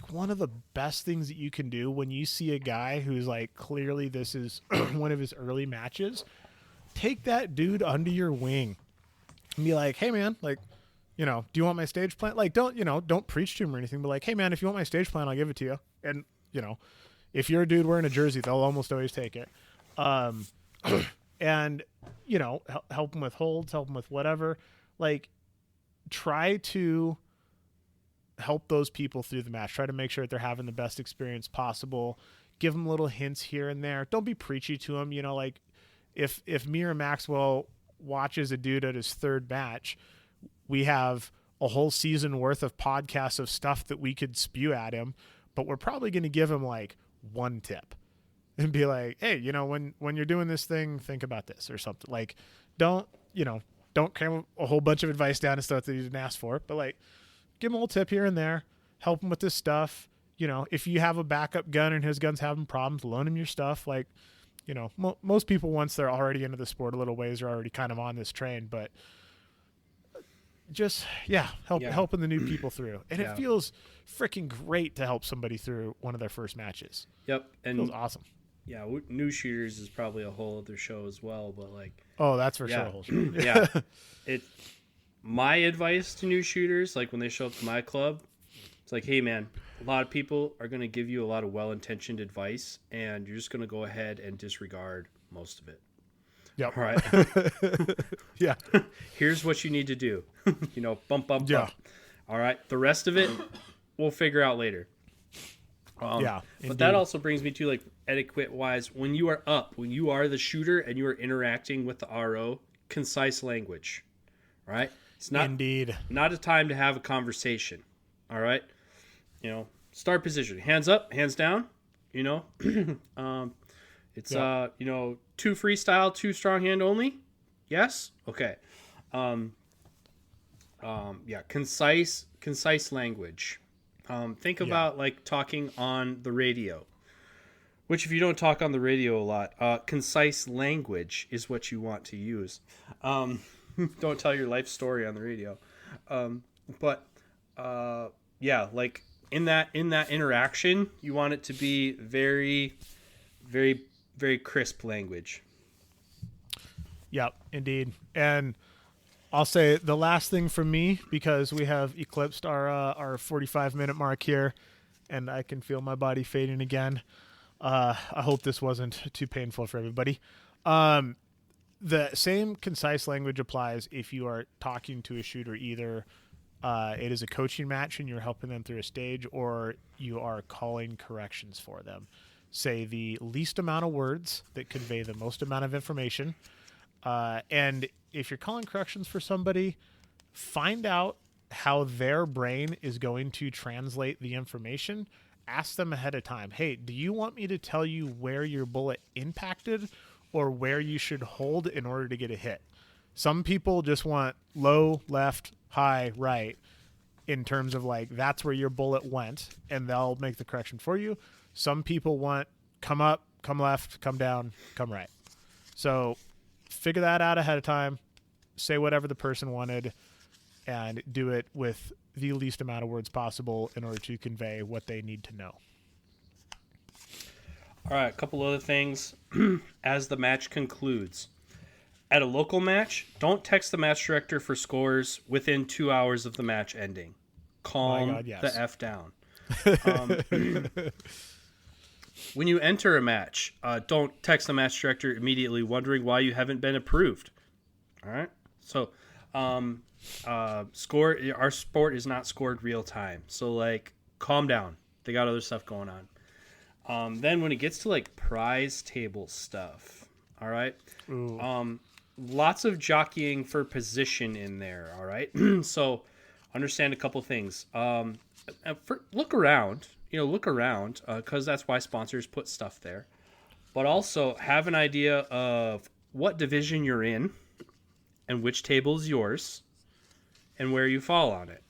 one of the best things that you can do when you see a guy who's like clearly this is one of his early matches, take that dude under your wing and be like, hey man, like, do you want my stage plan? Like, don't preach to him or anything, but like, hey man, if you want my stage plan, I'll give it to you. And if you're a dude wearing a jersey, they'll almost always take it. And help them with holds, help them with whatever. Like, try to help those people through the match. Try to make sure that they're having the best experience possible. Give them little hints here and there. Don't be preachy to them. Like if me or Maxwell watches a dude at his third match, we have a whole season worth of podcasts of stuff that we could spew at him, but we're probably going to give him like one tip and be like, hey, when you're doing this thing, think about this or something. Like, don't cram a whole bunch of advice down and stuff that you didn't ask for, but like, give him a little tip here and there, help him with this stuff. If you have a backup gun and his gun's having problems, loan him your stuff. Like, most people, once they're already into the sport a little ways, are already kind of on this train, but just, helping the new people through. And it feels freaking great to help somebody through one of their first matches. Yep. And it feels awesome. Yeah. New shooters is probably a whole other show as well, but like, oh, that's for sure. A whole show. Yeah. my advice to new shooters, like when they show up to my club, it's like, hey man, a lot of people are going to give you a lot of well-intentioned advice, and you're just going to go ahead and disregard most of it. Yep. All right. Yeah. Here's what you need to do. Bump. Yeah. All right. The rest of it, we'll figure out later. Yeah. But that also brings me to, like, etiquette-wise, when you are the shooter and you are interacting with the RO, concise language. Right? It's not not a time to have a conversation. All right? Start position. Hands up, hands down. It's two freestyle, two strong hand only. Yes? Okay. Concise language. Think about like talking on the radio. Which, if you don't talk on the radio a lot, concise language is what you want to use. Don't tell your life story on the radio. Like in that interaction, you want it to be very, very, very crisp language. Yep, indeed. And I'll say the last thing from me, because we have eclipsed our 45-minute mark here, and I can feel my body fading again. I hope this wasn't too painful for everybody. The same concise language applies if you are talking to a shooter, either it is a coaching match and you're helping them through a stage, or you are calling corrections for them. Say the least amount of words that convey the most amount of information. And if you're calling corrections for somebody, find out how their brain is going to translate the information. Ask them ahead of time. Hey, do you want me to tell you where your bullet impacted or where you should hold in order to get a hit? Some people just want low, left, high, right, in terms of like, that's where your bullet went, and they'll make the correction for you. Some people want come up, come left, come down, come right. So figure that out ahead of time. Say whatever the person wanted and do it with the least amount of words possible in order to convey what they need to know. All right, a couple other things as the match concludes. At a local match, don't text the match director for scores within 2 hours of the match ending. Calm the F down. When you enter a match, don't text the match director immediately wondering why you haven't been approved. All right? So, our sport is not scored real time. So, like, calm down. They got other stuff going on. Then when it gets to, like, prize table stuff, all right? Lots of jockeying for position in there, all right? So, understand a couple things. Look around, because that's why sponsors put stuff there. But also have an idea of what division you're in and which table is yours and where you fall on it.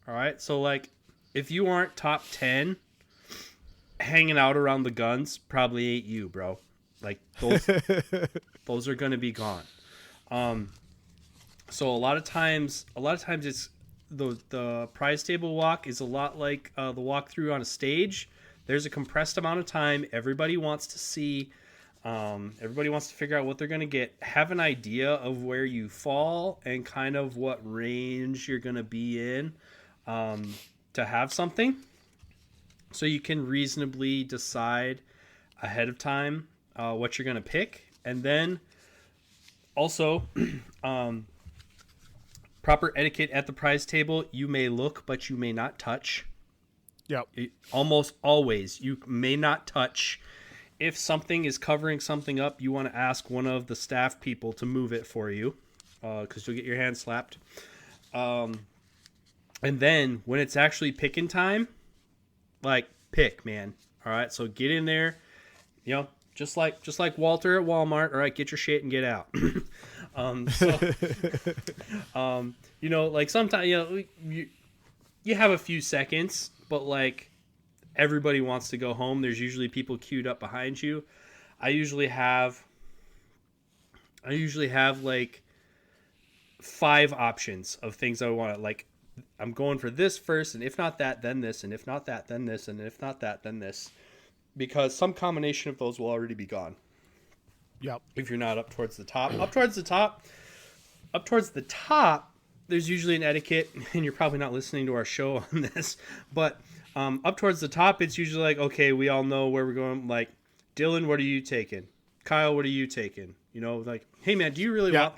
All right? So, like, if you aren't top 10, hanging out around the guns probably ain't you, bro. Like, those are going to be gone. So a lot of times it's the prize table walk is a lot like the walkthrough on a stage. There's a compressed amount of time. Everybody wants to see. Everybody wants to figure out what they're going to get. Have an idea of where you fall and kind of what range you're going to be in to have something. So you can reasonably decide ahead of time what you're going to pick. And then also, proper etiquette at the prize table. You may look, but you may not touch. Yep. Almost always, you may not touch. If something is covering something up, you want to ask one of the staff people to move it for you, because you'll get your hand slapped. And then when it's actually picking time, like, pick, man. All right, so get in there, just like Walter at Walmart. All right, get your shit and get out. Like sometimes, you have a few seconds, but like everybody wants to go home. There's usually people queued up behind you. I usually have like 5 options of things I want to, like, I'm going for this first, and if not that, then this, and if not that, then this, and if not that, then this. Because some combination of those will already be gone. Yep. If you're not up towards the top. Up towards the top, there's usually an etiquette, and you're probably not listening to our show on this, but up towards the top, it's usually like, okay, we all know where we're going. Like, Dylan, what are you taking? Kyle, what are you taking? You know, like, hey man, do you really want?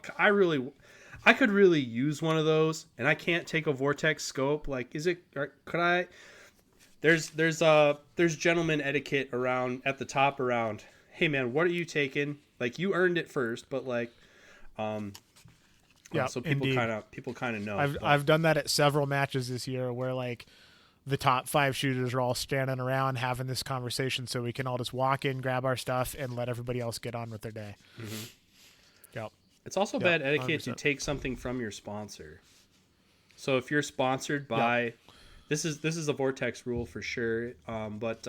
I could really use one of those, and I can't take a vortex scope. Like, could I? There's gentleman etiquette around at the top around. Hey man, what are you taking? Like, you earned it first, but like, so people kind of know. I've done that at several matches this year where like the top 5 shooters are all standing around having this conversation, so we can all just walk in, grab our stuff, and let everybody else get on with their day. Mm-hmm. Yep. It's also bad etiquette 100%. To take something from your sponsor. So if you're sponsored by, this is a Vortex rule for sure. But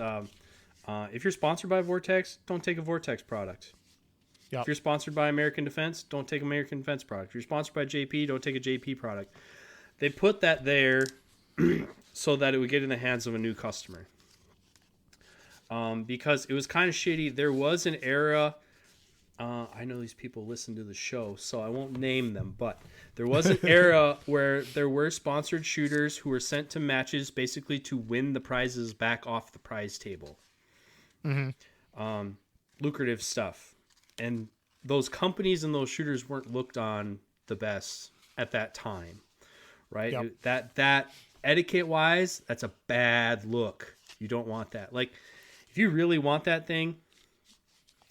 if you're sponsored by Vortex, don't take a Vortex product. Yep. If you're sponsored by American Defense, don't take American Defense product. If you're sponsored by JP, don't take a JP product. They put that there so that it would get in the hands of a new customer. Because it was kind of shitty. There was an era. I know these people listen to the show, so I won't name them, but there was an era where there were sponsored shooters who were sent to matches basically to win the prizes back off the prize table. Mm-hmm. Lucrative stuff. And those companies and those shooters weren't looked on the best at that time, right? Yep. That etiquette-wise, that's a bad look. You don't want that. Like, if you really want that thing,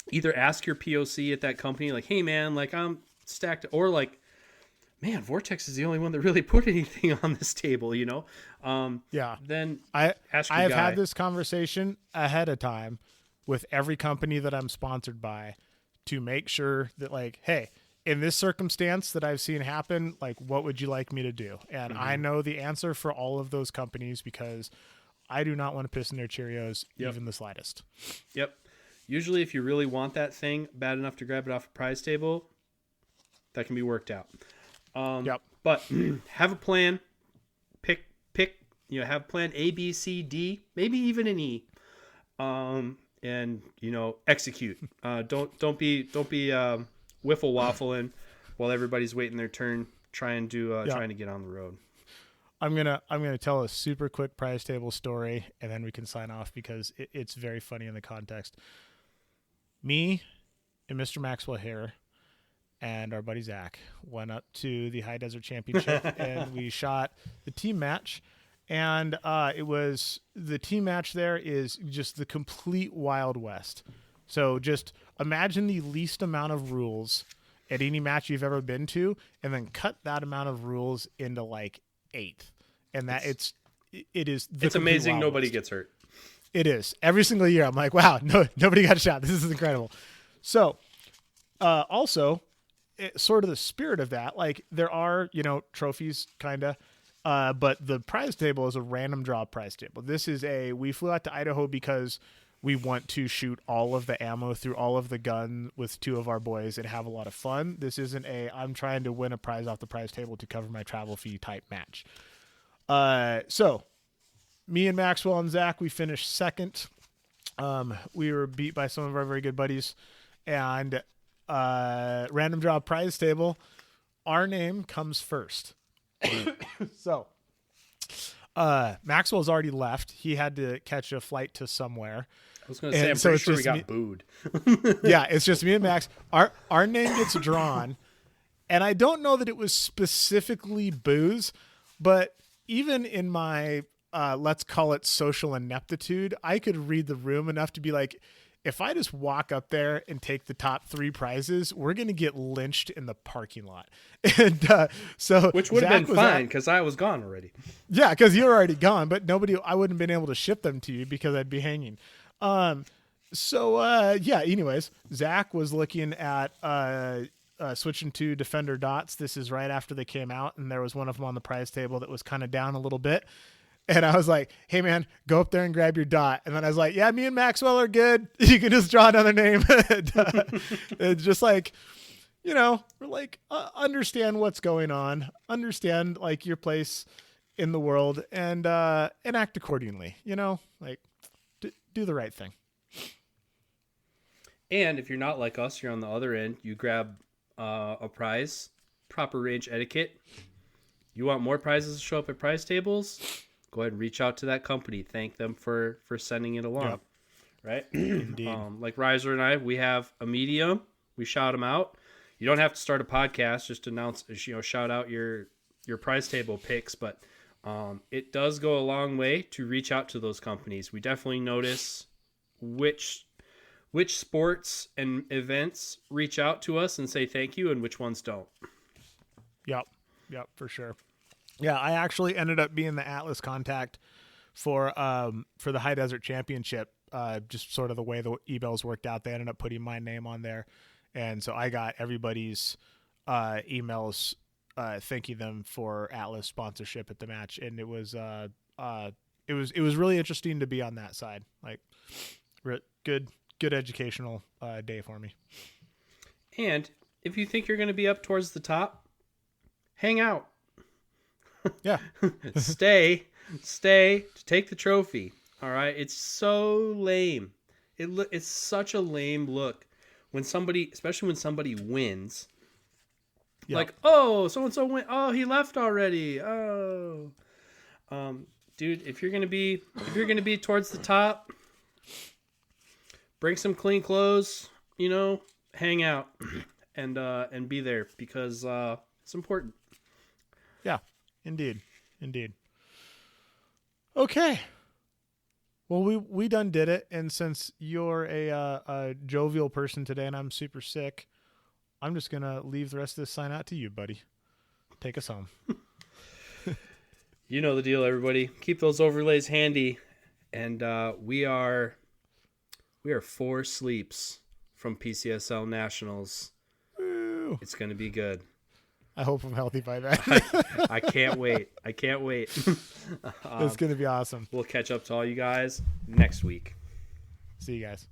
either ask your POC at that company, like, hey, man, like, I'm stacked. Or, like, man, Vortex is the only one that really put anything on this table, you know? Then ask your I've guy. had this conversation ahead of time with every company that I'm sponsored by to make sure that, like, hey, in this circumstance that I've seen happen, like, what would you like me to do? And I know the answer for all of those companies because I do not want to piss in their Cheerios even the slightest. Yep. Usually, if you really want that thing bad enough to grab it off a prize table, that can be worked out. But have a plan. Pick. You know, have plan A, B, C, D, maybe even an E. And you know, execute. Don't be wiffle waffling while everybody's waiting their turn. Trying to get on the road. I'm gonna tell a super quick prize table story, and then we can sign off because it's very funny in the context. Me and Mr. Maxwell here and our buddy Zach went up to the High Desert Championship and we shot the team match. And the team match there is just the complete Wild West. So just imagine the least amount of rules at any match you've ever been to, and then cut that amount of rules into like 8. And it's amazing. Wild Nobody West. Gets hurt. It is. Every single year, I'm like, wow, nobody got shot. This is incredible. So, also, sort of the spirit of that, like there are, trophies kind of, but the prize table is a random draw prize table. We flew out to Idaho because we want to shoot all of the ammo through all of the gun with 2 of our boys and have a lot of fun. This isn't I'm trying to win a prize off the prize table to cover my travel fee type match. So me and Maxwell and Zach, we finished second. We were beat by some of our very good buddies, and random draw prize table, our name comes first. So Maxwell's already left. He had to catch a flight to somewhere. I was going to say, I'm pretty sure we got booed. Yeah, it's just me and Max. Our name gets drawn, and I don't know that it was specifically booze, but even in my let's call it social ineptitude, I could read the room enough to be like, if I just walk up there and take the top 3 prizes, we're going to get lynched in the parking lot. And which would have been fine because I was gone already. Yeah, because you were already gone, but I wouldn't have been able to ship them to you because I'd be hanging. Anyways, Zach was looking at switching to Defender dots. This is right after they came out, and there was one of them on the prize table that was kind of down a little bit. And I was like, hey, man, go up there and grab your dot. And then I was like, yeah, me and Maxwell are good. You can just draw another name. It's just like, we're like, understand what's going on. Understand, like, your place in the world and act accordingly. Like, do the right thing. And if you're not like us, you're on the other end. You grab a prize, proper range etiquette. You want more prizes to show up at prize tables? Go ahead and reach out to that company. Thank them for sending it along. Yep. Right? Indeed. Like Riser and I, we have a medium. We shout them out. You don't have to start a podcast. Just announce, shout out your prize table picks. But it does go a long way to reach out to those companies. We definitely notice which sports and events reach out to us and say thank you and which ones don't. Yep, for sure. Yeah, I actually ended up being the Atlas contact for the High Desert Championship. Just sort of the way the emails worked out, they ended up putting my name on there, and so I got everybody's emails thanking them for Atlas sponsorship at the match, and it was really interesting to be on that side. Like, good educational day for me. And if you think you're going to be up towards the top, hang out. Yeah. Stay to take the trophy. All right. It's so lame. It's such a lame look when especially when somebody wins. Yep. Like, oh, so-and-so went. Oh, he left already. Oh, dude, if you're going to be towards the top, bring some clean clothes, hang out and be there because it's important. Yeah, indeed. Okay. Well, we done did it, and since you're a jovial person today and I'm super sick, I'm just going to leave the rest of this sign out to you, buddy. Take us home. You know the deal, everybody. Keep those overlays handy, and we are 4 sleeps from PCSL Nationals. Woo. It's going to be good. I hope I'm healthy by then. I can't wait. It's going to be awesome. We'll catch up to all you guys next week. See you guys.